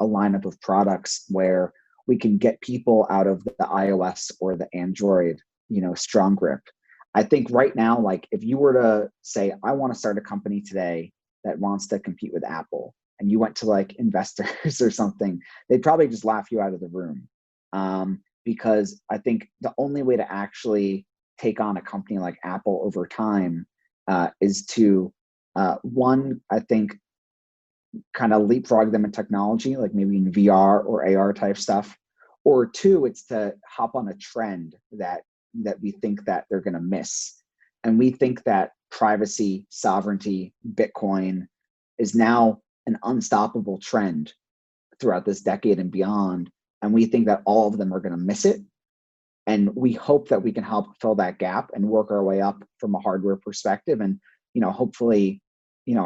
lineup of products where we can get people out of the iOS or the Android, strong grip. I think right now, like if you were to say, I want to start a company today that wants to compete with Apple, and you went to like investors or something, they'd probably just laugh you out of the room. Because I think the only way to actually take on a company like Apple over time is to, one, I think, kind of leapfrog them in technology, like maybe in VR or AR type stuff, or two, it's to hop on a trend that we think that they're going to miss. And we think that privacy, sovereignty, Bitcoin is now an unstoppable trend throughout this decade and beyond. And we think that all of them are going to miss it. And we hope that we can help fill that gap and work our way up from a hardware perspective, and hopefully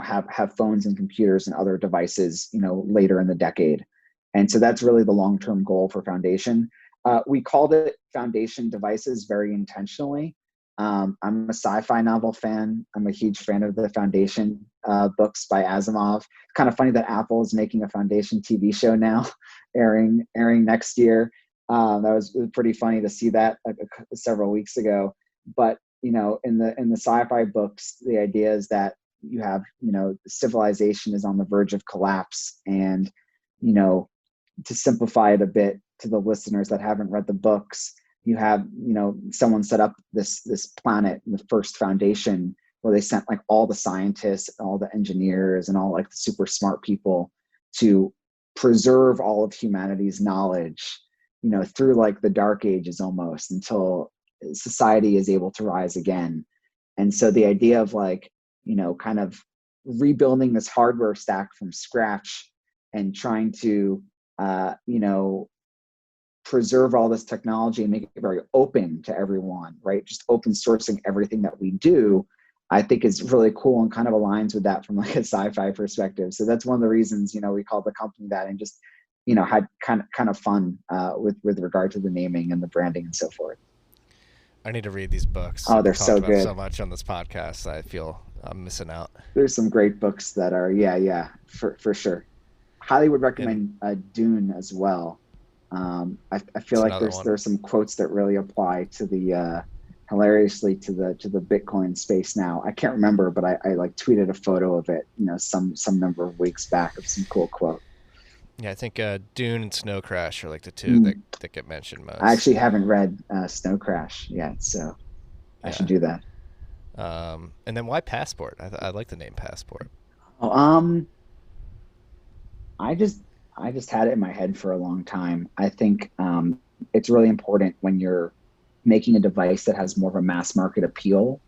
have phones and computers and other devices later in the decade. And so that's really the long-term goal for Foundation. We called it Foundation Devices very intentionally. I'm a sci-fi novel fan. I'm a huge fan of the Foundation books by Asimov. It's kind of funny that Apple is making a Foundation TV show now, airing next year. That was pretty funny to see that several weeks ago. But in the sci-fi books, the idea is that you have civilization is on the verge of collapse, and to simplify it a bit to the listeners that haven't read the books, you have someone set up this planet, the first Foundation, where they sent like all the scientists, all the engineers, and all like the super smart people to preserve all of humanity's knowledge through like the dark ages almost, until society is able to rise again. And so the idea of like kind of rebuilding this hardware stack from scratch and trying to preserve all this technology and make it very open to everyone, right? Just open sourcing everything that we do, I think is really cool and kind of aligns with that from like a sci-fi perspective. So that's one of the reasons, we called the company that, and just, had kind of fun with regard to the naming and the branding and so forth. I need to read these books. Oh, they're so good. So much on this podcast, I feel I'm missing out. There's some great books that are, for sure. Highly would recommend Dune as well. I feel like there's some quotes that really apply to the hilariously to the Bitcoin space now. I can't remember, but I like tweeted a photo of it, some number of weeks back, of some cool quote. Yeah, I think Dune and Snow Crash are like the two that get mentioned most. I actually haven't read Snow Crash yet, so I should do that. And then why Passport? I like the name Passport. I just had it in my head for a long time. I think it's really important when you're making a device that has more of a mass market appeal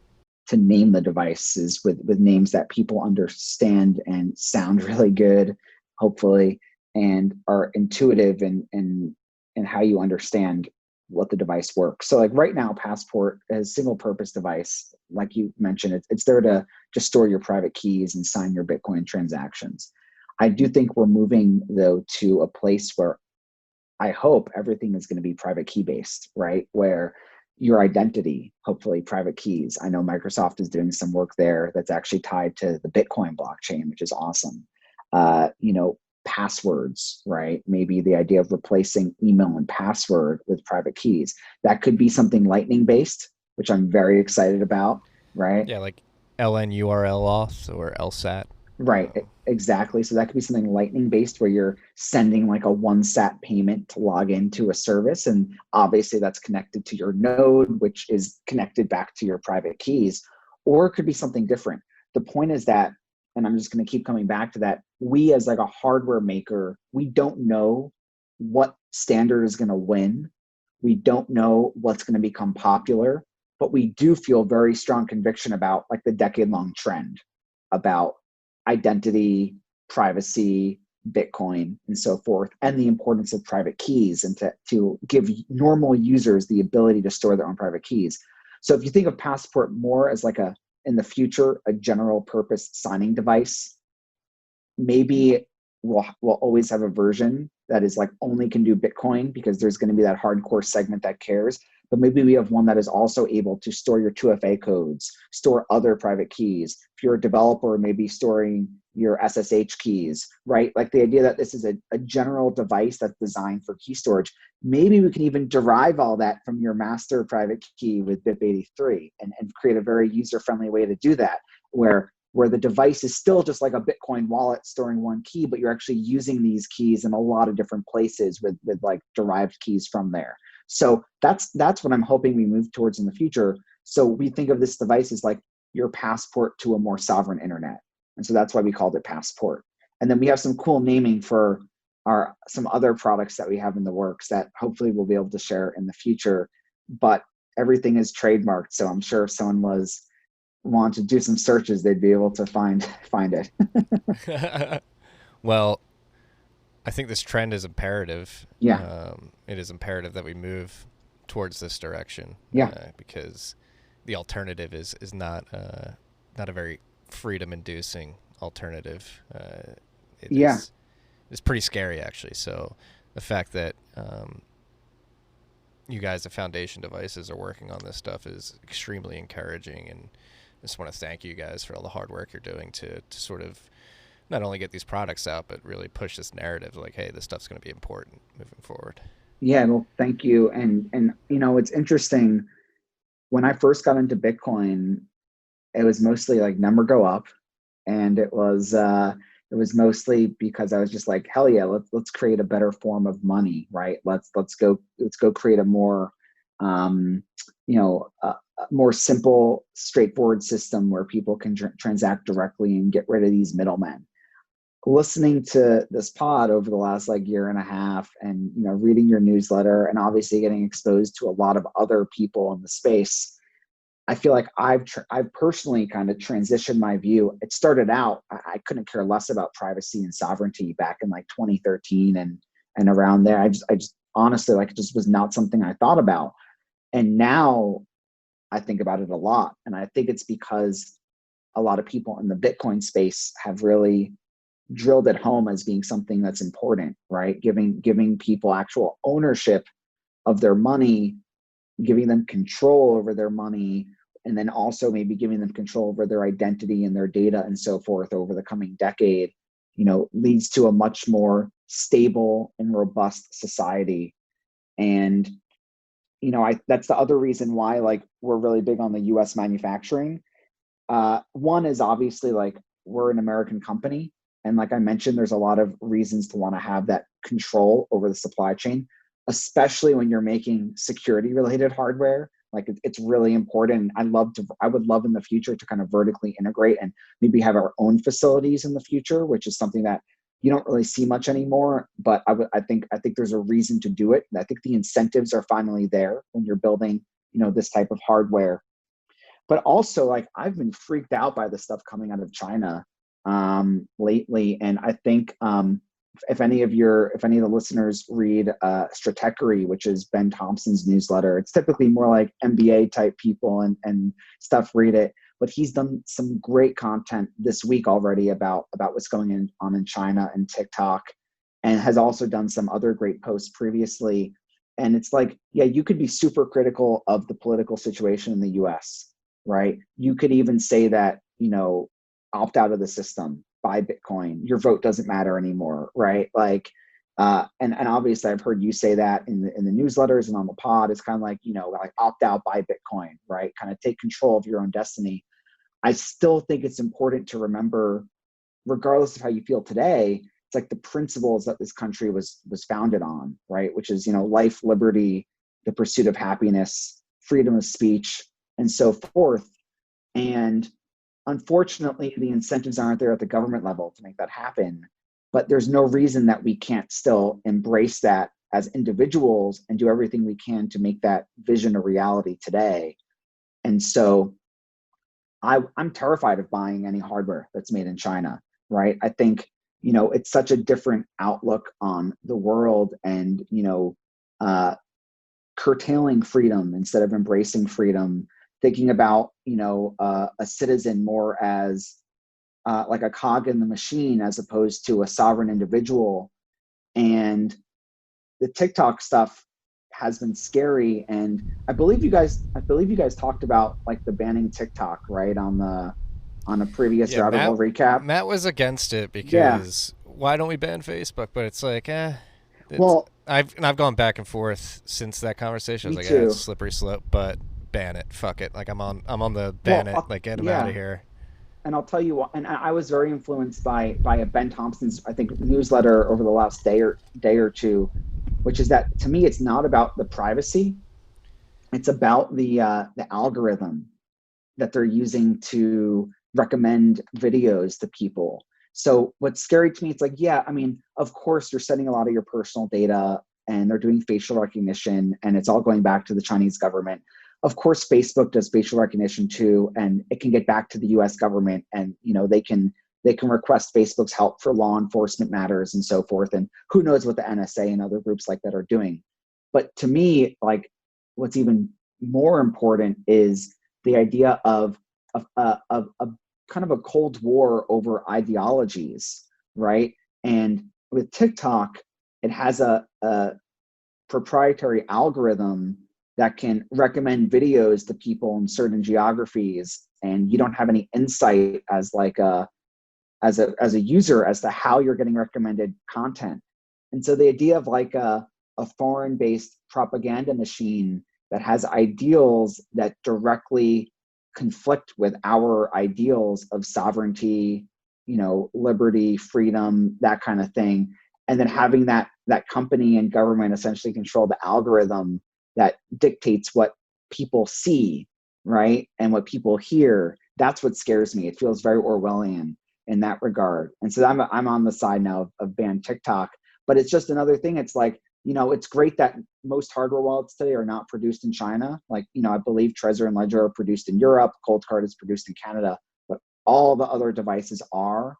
to name the devices with names that people understand and sound really good, hopefully, and are intuitive in how you understand what the device works. So like right now, Passport is a single purpose device. Like you mentioned, it's there to just store your private keys and sign your Bitcoin transactions. I do think we're moving though to a place where I hope everything is going to be private key based, right? Where your identity, hopefully private keys. I know Microsoft is doing some work there that's actually tied to the Bitcoin blockchain, which is awesome. Passwords, right? Maybe the idea of replacing email and password with private keys. That could be something Lightning based, which I'm very excited about, right? Yeah, like LNURL auth or LSAT. Right, exactly. So that could be something lightning based where you're sending like a one sat payment to log into a service. And obviously that's connected to your node, which is connected back to your private keys. Or it could be something different. The point is that, and I'm just going to keep coming back to that, we as like a hardware maker, we don't know what standard is going to win. We don't know what's going to become popular, but we do feel very strong conviction about like the decade-long trend about identity, privacy, Bitcoin, and so forth, and the importance of private keys and to give normal users the ability to store their own private keys. So if you think of Passport more as like a, in the future, a general purpose signing device, maybe we'll always have a version that is like only can do Bitcoin because there's going to be that hardcore segment that cares. But maybe we have one that is also able to store your 2FA codes, store other private keys. If you're a developer, maybe storing your SSH keys, right? Like the idea that this is a general device that's designed for key storage. Maybe we can even derive all that from your master private key with BIP83 and create a very user-friendly way to do that, where the device is still just like a Bitcoin wallet storing one key, but you're actually using these keys in a lot of different places with like derived keys from there. So that's what I'm hoping we move towards in the future. So we think of this device as like your passport to a more sovereign internet. And so that's why we called it Passport. And then we have some cool naming for some other products that we have in the works that hopefully we'll be able to share in the future. But everything is trademarked. So I'm sure if someone want to do some searches, they'd be able to find it. Well, I think this trend is imperative. Yeah. It is imperative that we move towards this direction. Yeah. Because the alternative is not not a very freedom-inducing alternative. It's pretty scary, actually. So the fact that you guys at Foundation Devices are working on this stuff is extremely encouraging, and I just want to thank you guys for all the hard work you're doing to sort of not only get these products out, but really push this narrative like, hey, this stuff's going to be important moving forward. Yeah, well, thank you. And you know, it's interesting. When I first got into Bitcoin, it was mostly like number go up, and it was mostly because I was just like, hell yeah, let's create a better form of money, right? Let's go create a more more simple, straightforward system where people can transact directly and get rid of these middlemen. Listening to this pod over the last like year and a half, and reading your newsletter, and obviously getting exposed to a lot of other people in the space, I feel like I've personally kind of transitioned my view. It started out, I couldn't care less about privacy and sovereignty back in like 2013 and around there. I just honestly, like, it just was not something I thought about. And now I think about it a lot. And I think it's because a lot of people in the Bitcoin space have really drilled it home as being something that's important, right? Giving people actual ownership of their money, giving them control over their money, and then also maybe giving them control over their identity and their data and so forth over the coming decade, leads to a much more stable and robust society. And that's the other reason why, like, we're really big on the US manufacturing. One is obviously, like, we're an American company. And like I mentioned, there's a lot of reasons to want to have that control over the supply chain, especially when you're making security related hardware. Like, it's really important. I would love in the future to kind of vertically integrate and maybe have our own facilities in the future, which is something that you don't really see much anymore. But I think there's a reason to do it. And I think the incentives are finally there when you're building, this type of hardware. But also, like, I've been freaked out by the stuff coming out of China lately, and I think if any of the listeners read Stratechery, which is Ben Thompson's newsletter, it's typically more like MBA type people and stuff read it, but he's done some great content this week already about what's going on in China and TikTok, and has also done some other great posts previously. And it's like, yeah, you could be super critical of the political situation in the US, right? You could even say that, opt out of the system, buy Bitcoin, your vote doesn't matter anymore, right? Like, and obviously I've heard you say that in the newsletters and on the pod. It's kind of like, like, opt out, buy Bitcoin, right? Kind of take control of your own destiny. I still think it's important to remember regardless of how you feel today, it's like the principles that this country was founded on, right? Which is, life, liberty, the pursuit of happiness, freedom of speech, and so forth. And unfortunately, the incentives aren't there at the government level to make that happen. But there's no reason that we can't still embrace that as individuals and do everything we can to make that vision a reality today. And so I'm terrified of buying any hardware that's made in China, right? I think, it's such a different outlook on the world, and, curtailing freedom instead of embracing freedom, thinking about, a citizen more as like a cog in the machine as opposed to a sovereign individual. And the TikTok stuff has been scary. And I believe you guys talked about like the banning TikTok, right? On a previous Rabbit Hole recap. Matt was against it because why don't we ban Facebook? But it's like, well, I've gone back and forth since that conversation. I was like, too. it's a slippery slope, but ban it. Fuck it. Like I'm on the ban it. Like get him out of here. And I'll tell you what. And I was very influenced by a Ben Thompson's, I think, newsletter over the last day or two, which is that to me, it's not about the privacy. It's about the algorithm that they're using to recommend videos to people. So what's scary to me, it's like, yeah, I mean, of course, you're sending a lot of your personal data and they're doing facial recognition and it's all going back to the Chinese government. Of course, Facebook does facial recognition too, and it can get back to the US government, and they can request Facebook's help for law enforcement matters and so forth. And who knows what the NSA and other groups like that are doing. But to me, like what's even more important is the idea of kind of a cold war over ideologies, right? And with TikTok, it has a proprietary algorithm that can recommend videos to people in certain geographies, and you don't have any insight as a user as to how you're getting recommended content. And so the idea of like a foreign-based propaganda machine that has ideals that directly conflict with our ideals of sovereignty, liberty, freedom, that kind of thing, and then having that company and government essentially control the algorithm that dictates what people see, right, and what people hear. That's what scares me. It feels very Orwellian in that regard. And so I'm on the side now of ban TikTok, but it's just another thing. It's like, it's great that most hardware wallets today are not produced in China. Like, I believe Trezor and Ledger are produced in Europe, Coldcard is produced in Canada, but all the other devices are.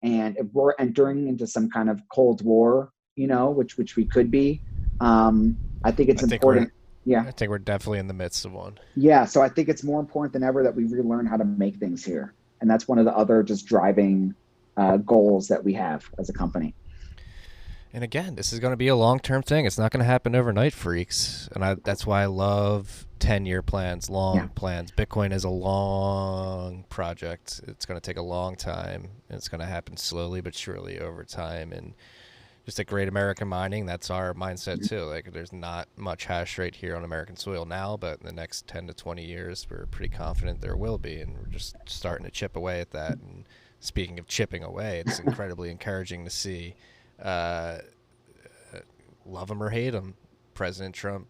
And if we're entering into some kind of Cold War, which we could be, I think it's important. I think we're definitely in the midst of one. Yeah, so I think it's more important than ever that we relearn how to make things here. And that's one of the other just driving goals that we have as a company. And again, this is going to be a long-term thing. It's not going to happen overnight, freaks. And that's why I love 10-year plans, long plans. Bitcoin is a long project. It's going to take a long time. And it's going to happen slowly but surely over time. And just at Great American Mining, that's our mindset too. Like, there's not much hash rate here on American soil now, but in the next 10 to 20 years, we're pretty confident there will be. And we're just starting to chip away at that. And speaking of chipping away, it's incredibly encouraging to see. Love him or hate him, President Trump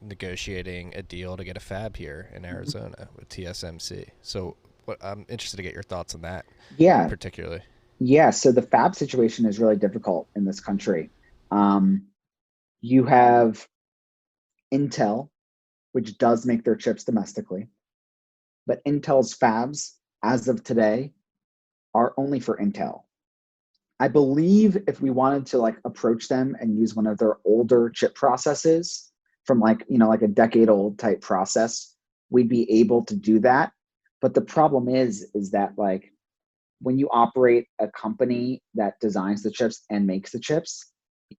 negotiating a deal to get a fab here in Arizona with TSMC. So I'm interested to get your thoughts on that. Yeah, particularly. Yeah, so the fab situation is really difficult in this country. You have Intel, which does make their chips domestically, but Intel's fabs, as of today, are only for Intel. I believe if we wanted to like approach them and use one of their older chip processes from like a decade old type process, we'd be able to do that. But the problem is that like when you operate a company that designs the chips and makes the chips,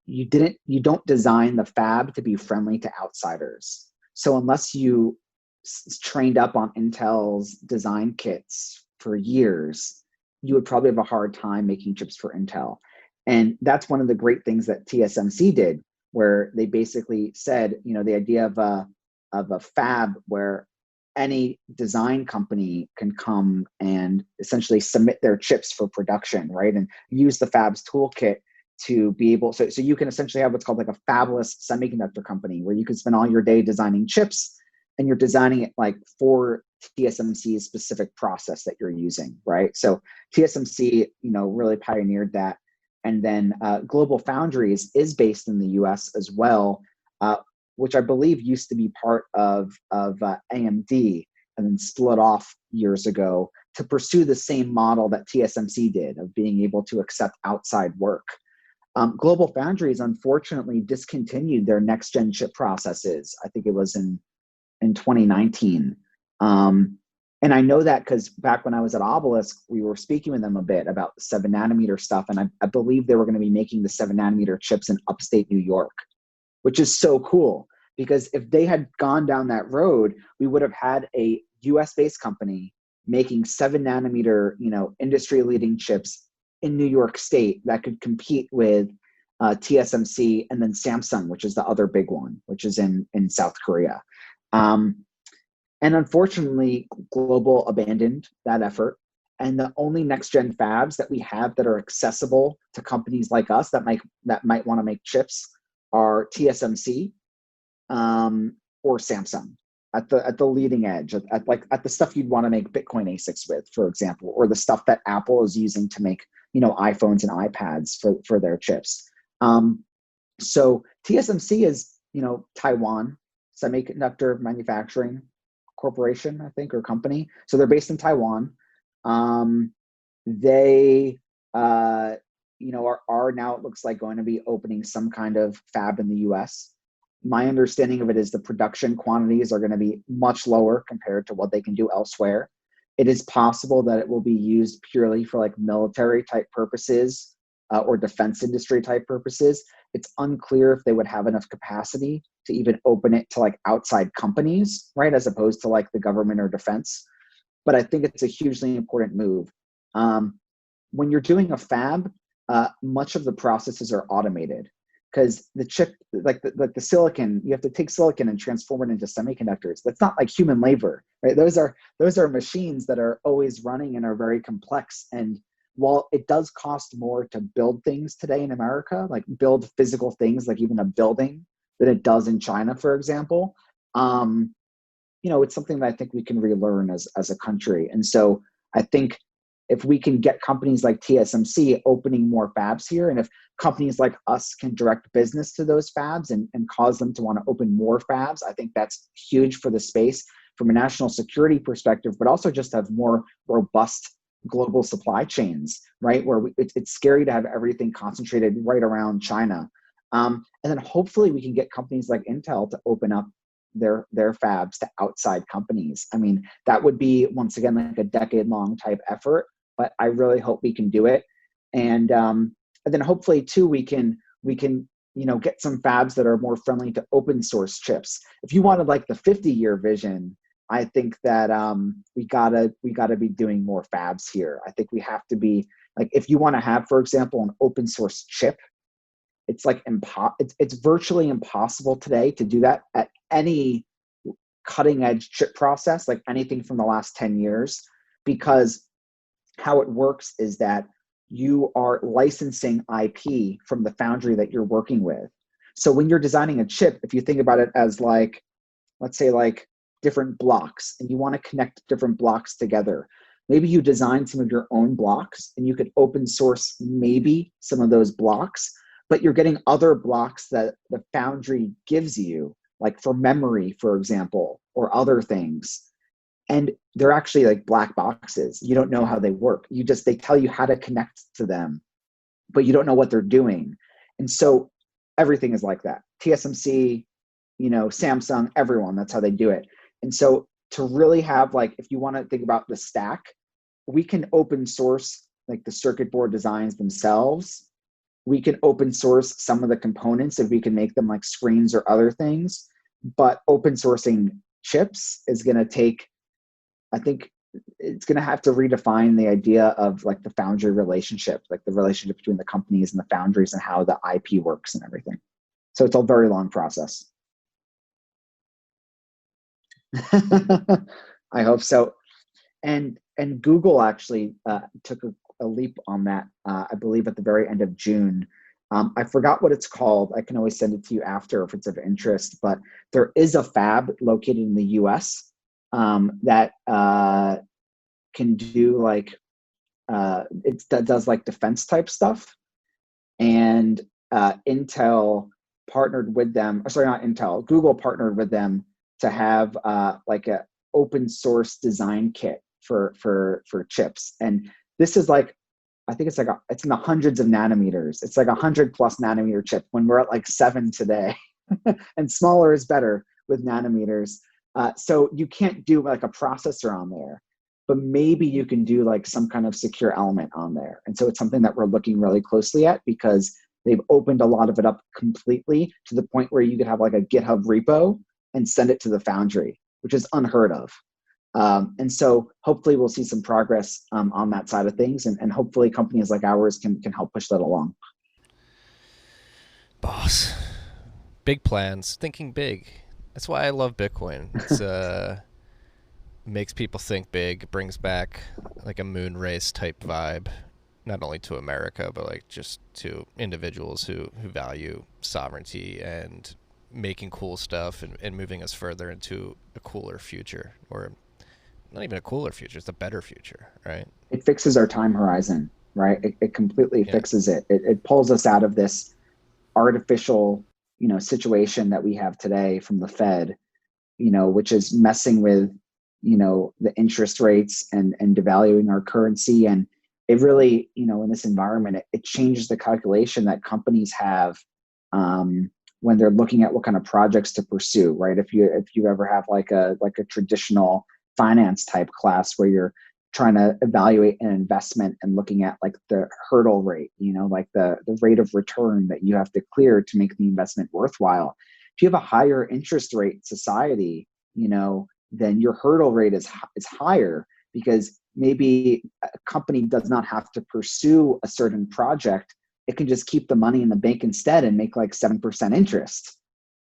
you don't design the fab to be friendly to outsiders. So unless you trained up on Intel's design kits for years, you would probably have a hard time making chips for Intel. And that's one of the great things that TSMC did, where they basically said, the idea of a fab where any design company can come and essentially submit their chips for production, right? And use the Fabs toolkit to be able, so you can essentially have what's called like a fabless semiconductor company where you can spend all your day designing chips and you're designing it like for TSMC's specific process that you're using, right? So TSMC, really pioneered that. And then Global Foundries is based in the US as well, which I believe used to be part of AMD and then split off years ago to pursue the same model that TSMC did of being able to accept outside work. Global Foundries unfortunately discontinued their next gen chip processes. I think it was in 2019. And I know that because back when I was at Obelisk, we were speaking with them a bit about the 7 nanometer stuff. And I believe they were going to be making the 7 nanometer chips in upstate New York, which is so cool. Because if they had gone down that road, we would have had a US-based company making 7 nanometer, industry leading chips in New York State that could compete with TSMC and then Samsung, which is the other big one, which is in South Korea. And unfortunately, Global abandoned that effort. And the only next gen fabs that we have that are accessible to companies like us that might want to make chips are TSMC or Samsung at the leading edge, at the stuff you'd want to make Bitcoin ASICs with, for example, or the stuff that Apple is using to make iPhones and iPads for their chips. So TSMC is Taiwan Semiconductor Manufacturing Corporation, I think, or company. So they're based in Taiwan. They are now, it looks like, going to be opening some kind of fab in the US. My understanding of it is the production quantities are going to be much lower compared to what they can do elsewhere. It is possible that it will be used purely for like military type purposes or defense industry type purposes. It's unclear if they would have enough capacity to even open it to like outside companies, right? As opposed to like the government or defense. But I think it's a hugely important move. When you're doing a fab, much of the processes are automated because the chip, like the silicon, you have to take silicon and transform it into semiconductors. That's not like human labor, right? Those are machines that are always running and are very complex. And while it does cost more to build things today in America, like build physical things, like even a building, than it does in China, for example, it's something that I think we can relearn as a country. And so I think if we can get companies like TSMC opening more fabs here, and if companies like us can direct business to those fabs and cause them to want to open more fabs, I think that's huge for the space from a national security perspective, but also just have more robust global supply chains, right? Where it's scary to have everything concentrated right around China. And then hopefully we can get companies like Intel to open up their fabs to outside companies. I mean, that would be, once again, like a decade-long type effort, but I really hope we can do it. And then hopefully too, we can get some fabs that are more friendly to open source chips. If you wanted like the 50-year vision, I think that we gotta be doing more fabs here. I think we have to be like, if you want to have, for example, an open source chip, it's like it's virtually impossible today to do that at any cutting edge chip process, like anything from the last 10 years, because how it works is that you are licensing IP from the foundry that you're working with. So when you're designing a chip, if you think about it as like, let's say like different blocks, and you want to connect different blocks together, maybe you design some of your own blocks and you could open source maybe some of those blocks, but you're getting other blocks that the foundry gives you, like for memory, for example, or other things. And they're actually like black boxes. You don't know how they work. They tell you how to connect to them, but you don't know what they're doing. And so everything is like that. TSMC, Samsung, everyone, that's how they do it. And so to really have, like, if you want to think about the stack, we can open source like the circuit board designs themselves. We can open source some of the components if we can make them like screens or other things. But open sourcing chips is going to take, I think it's going to have to redefine the idea of like the foundry relationship, like the relationship between the companies and the foundries and how the IP works and everything. So it's a very long process. I hope so. And Google actually took a leap on that, I believe at the very end of June. I forgot what it's called. I can always send it to you after if it's of interest, but there is a fab located in the US that can do like, that does like defense type stuff. And Intel partnered with them, or sorry, not Intel, Google partnered with them to have like a open source design kit for chips. And this is like, I think it's like it's in the hundreds of nanometers. It's like 100+ nanometer chip when we're at like 7 today. And smaller is better with nanometers. So you can't do like a processor on there, but maybe you can do like some kind of secure element on there. And so it's something that we're looking really closely at, because they've opened a lot of it up completely to the point where you could have like a GitHub repo and send it to the foundry, which is unheard of. And so hopefully we'll see some progress on that side of things, and hopefully companies like ours can help push that along. Boss, big plans, thinking big. That's why I love Bitcoin. It's makes people think big, brings back like a moon race type vibe, not only to America, but like just to individuals who value sovereignty and making cool stuff and moving us further into a cooler future, or not even a cooler future, it's a better future, right? It fixes our time horizon, right? It completely fixes it. It pulls us out of this artificial, situation that we have today from the Fed, which is messing with, the interest rates and devaluing our currency. And it really, in this environment, it changes the calculation that companies have when they're looking at what kind of projects to pursue, right? If you ever have like a traditional finance type class where you're trying to evaluate an investment and looking at like the hurdle rate, like the rate of return that you have to clear to make the investment worthwhile. If you have a higher interest rate society, then your hurdle rate is higher, because maybe a company does not have to pursue a certain project. It can just keep the money in the bank instead and make like 7% interest.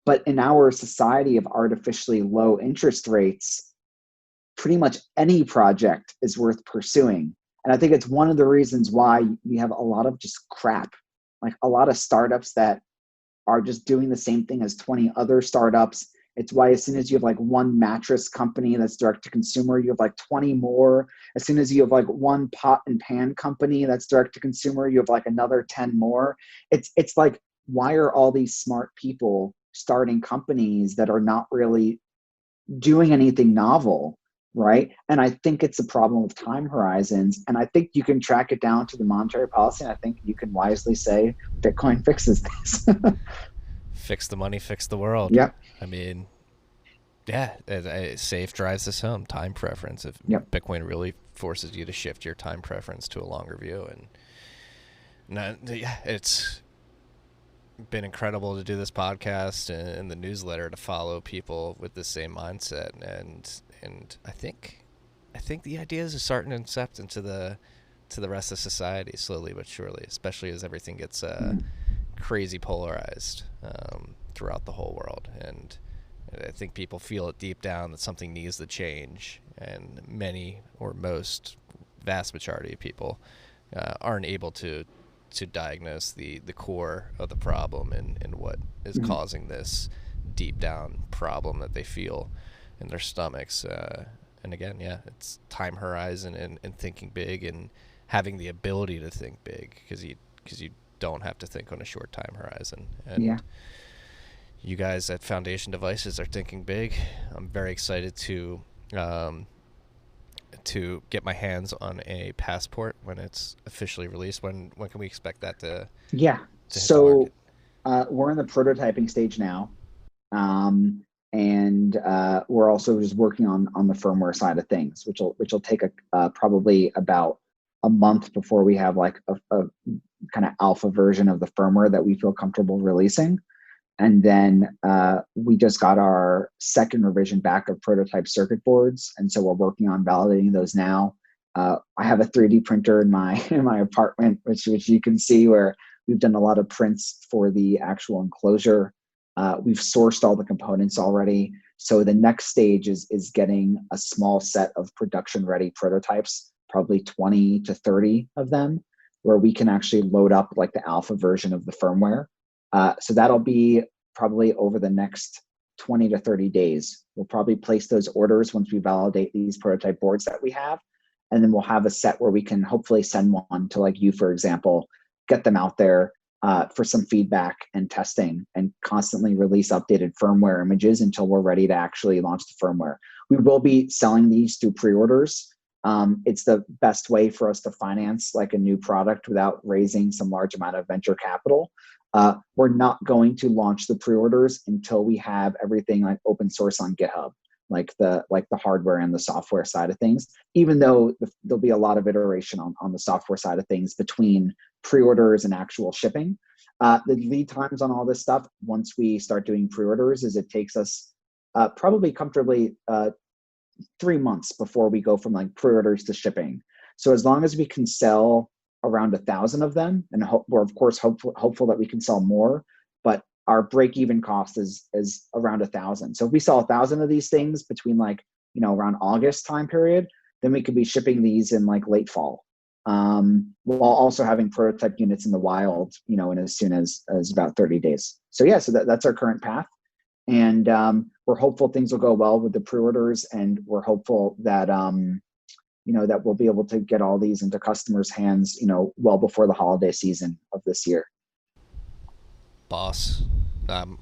But in our society of artificially low interest rates, pretty much any project is worth pursuing. And I think it's one of the reasons why we have a lot of just crap, like a lot of startups that are just doing the same thing as 20 other startups. It's why as soon as you have like one mattress company that's direct to consumer, you have like 20 more. As soon as you have like one pot and pan company that's direct to consumer, you have like another 10 more. It's like, why are all these smart people starting companies that are not really doing anything novel? Right. And I think it's a problem of time horizons. And I think you can track it down to the monetary policy. And I think you can wisely say Bitcoin fixes this. Fix the money, fix the world. Yep. I mean, yeah, safe drives this home. Time preference. If Bitcoin really forces you to shift your time preference to a longer view. Yeah, it's been incredible to do this podcast and the newsletter to follow people with the same mindset, and I think the ideas are starting to incept into the rest of society slowly but surely, especially as everything gets crazy polarized throughout the whole world. And I think people feel it deep down that something needs to change, and many or most vast majority of people aren't able to diagnose the core of the problem and what is causing this deep down problem that they feel in their stomachs. And again, it's time horizon and thinking big and having the ability to think big, because you don't have to think on a short time horizon. And you guys at Foundation Devices are thinking big. I'm very excited to get my hands on a passport when it's officially released. When can we expect that to hit the market? We're in the prototyping stage now. And we're also just working on the firmware side of things, which will take probably about a month before we have like a kind of alpha version of the firmware that we feel comfortable releasing. And then we just got our second revision back of prototype circuit boards, and so we're working on validating those now. I have a 3D printer in my apartment, which you can see, where we've done a lot of prints for the actual enclosure. We've sourced all the components already, So the next stage is getting a small set of production ready prototypes, probably 20 to 30 of them, where we can actually load up like the alpha version of the firmware. So that'll be probably over the next 20 to 30 days. We'll probably place those orders once we validate these prototype boards that we have. And then we'll have a set where we can hopefully send one to like you, for example, get them out there for some feedback and testing, and constantly release updated firmware images until we're ready to actually launch the firmware. We will be selling these through pre-orders. It's the best way for us to finance like a new product without raising some large amount of venture capital. We're not going to launch the pre-orders until we have everything like open source on GitHub, like the hardware and the software side of things, even though there'll be a lot of iteration on the software side of things between pre-orders and actual shipping. The lead times on all this stuff, once we start doing pre-orders, is it takes us probably comfortably 3 months before we go from like pre-orders to shipping. So as long as we can sell around 1,000 of them, and we're of course hopeful that we can sell more, but our break-even cost is around 1,000. So if we sell 1,000 of these things between like, around August time period, then we could be shipping these in like late fall, while also having prototype units in the wild, in as soon as about 30 days. So yeah, so that's our current path. And we're hopeful things will go well with the pre-orders, and we're hopeful that that we'll be able to get all these into customers' hands, well before the holiday season of this year. Boss.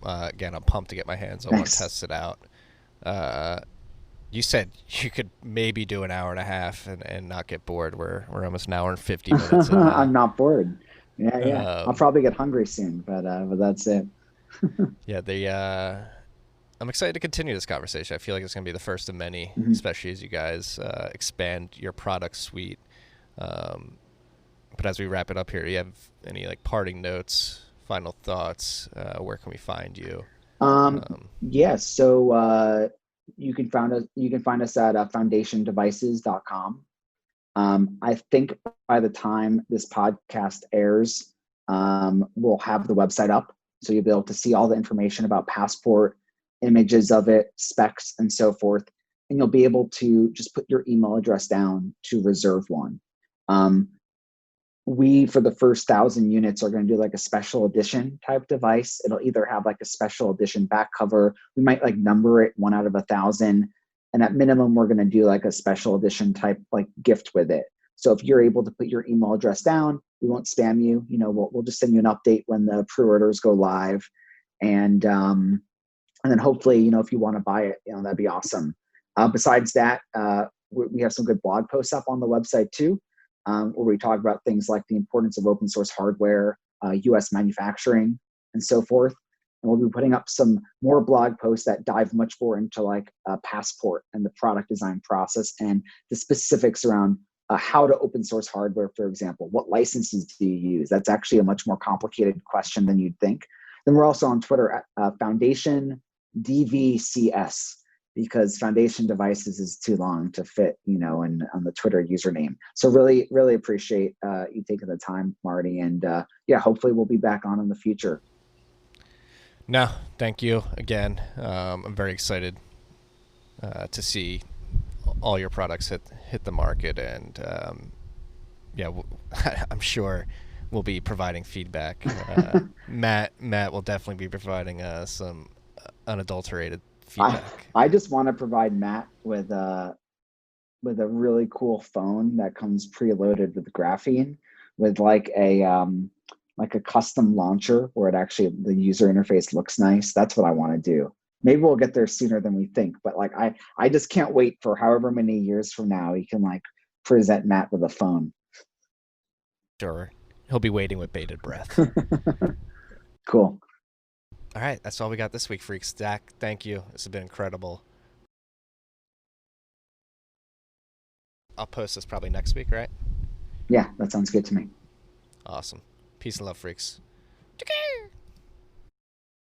Again, I'm pumped to get my hands on one, test it out. You said you could maybe do an hour and a half and not get bored. We're almost an hour and 50 minutes in now. I'm not bored. Yeah. I'll probably get hungry soon, but that's it. Yeah, I'm excited to continue this conversation. I feel like it's going to be the first of many, especially as you guys expand your product suite. But as we wrap it up here, do you have any like parting notes, final thoughts? Where can we find you? Yes. So you can find us at foundationdevices.com. I think by the time this podcast airs, we'll have the website up, so you'll be able to see all the information about Passport, images of it, specs, and so forth. And you'll be able to just put your email address down to reserve one. We, for the first 1,000 units, are going to do like a special edition type device. It'll either have like a special edition back cover. We might like number it 1 out of 1,000. And at minimum, we're going to do like a special edition type like gift with it. So if you're able to put your email address down, we won't spam you. We'll just send you an update when the pre-orders go live. And then hopefully, if you want to buy it, that'd be awesome. Besides that, we have some good blog posts up on the website too, where we talk about things like the importance of open source hardware, US manufacturing, and so forth. And we'll be putting up some more blog posts that dive much more into like Passport and the product design process and the specifics around how to open source hardware, for example. What licenses do you use? That's actually a much more complicated question than you'd think. Then we're also on Twitter at Foundation DVCS, because Foundation Devices is too long to fit, on the Twitter username. So really, really appreciate you taking the time, Marty. And hopefully we'll be back on in the future. No, thank you again. I'm very excited to see all your products hit the market, and I'm sure we'll be providing feedback. Matt will definitely be providing some unadulterated feedback. I just want to provide Matt with a really cool phone that comes preloaded with graphene, with like a custom launcher where it actually, the user interface looks nice. That's what I want to do. Maybe we'll get there sooner than we think, but like I just can't wait for however many years from now he can like present Matt with a phone. Sure. He'll be waiting with bated breath. Cool. All right, that's all we got this week, freaks. Zach, thank you. This has been incredible. I'll post this probably next week, right? Yeah, that sounds good to me. Awesome. Peace and love, freaks. Take care.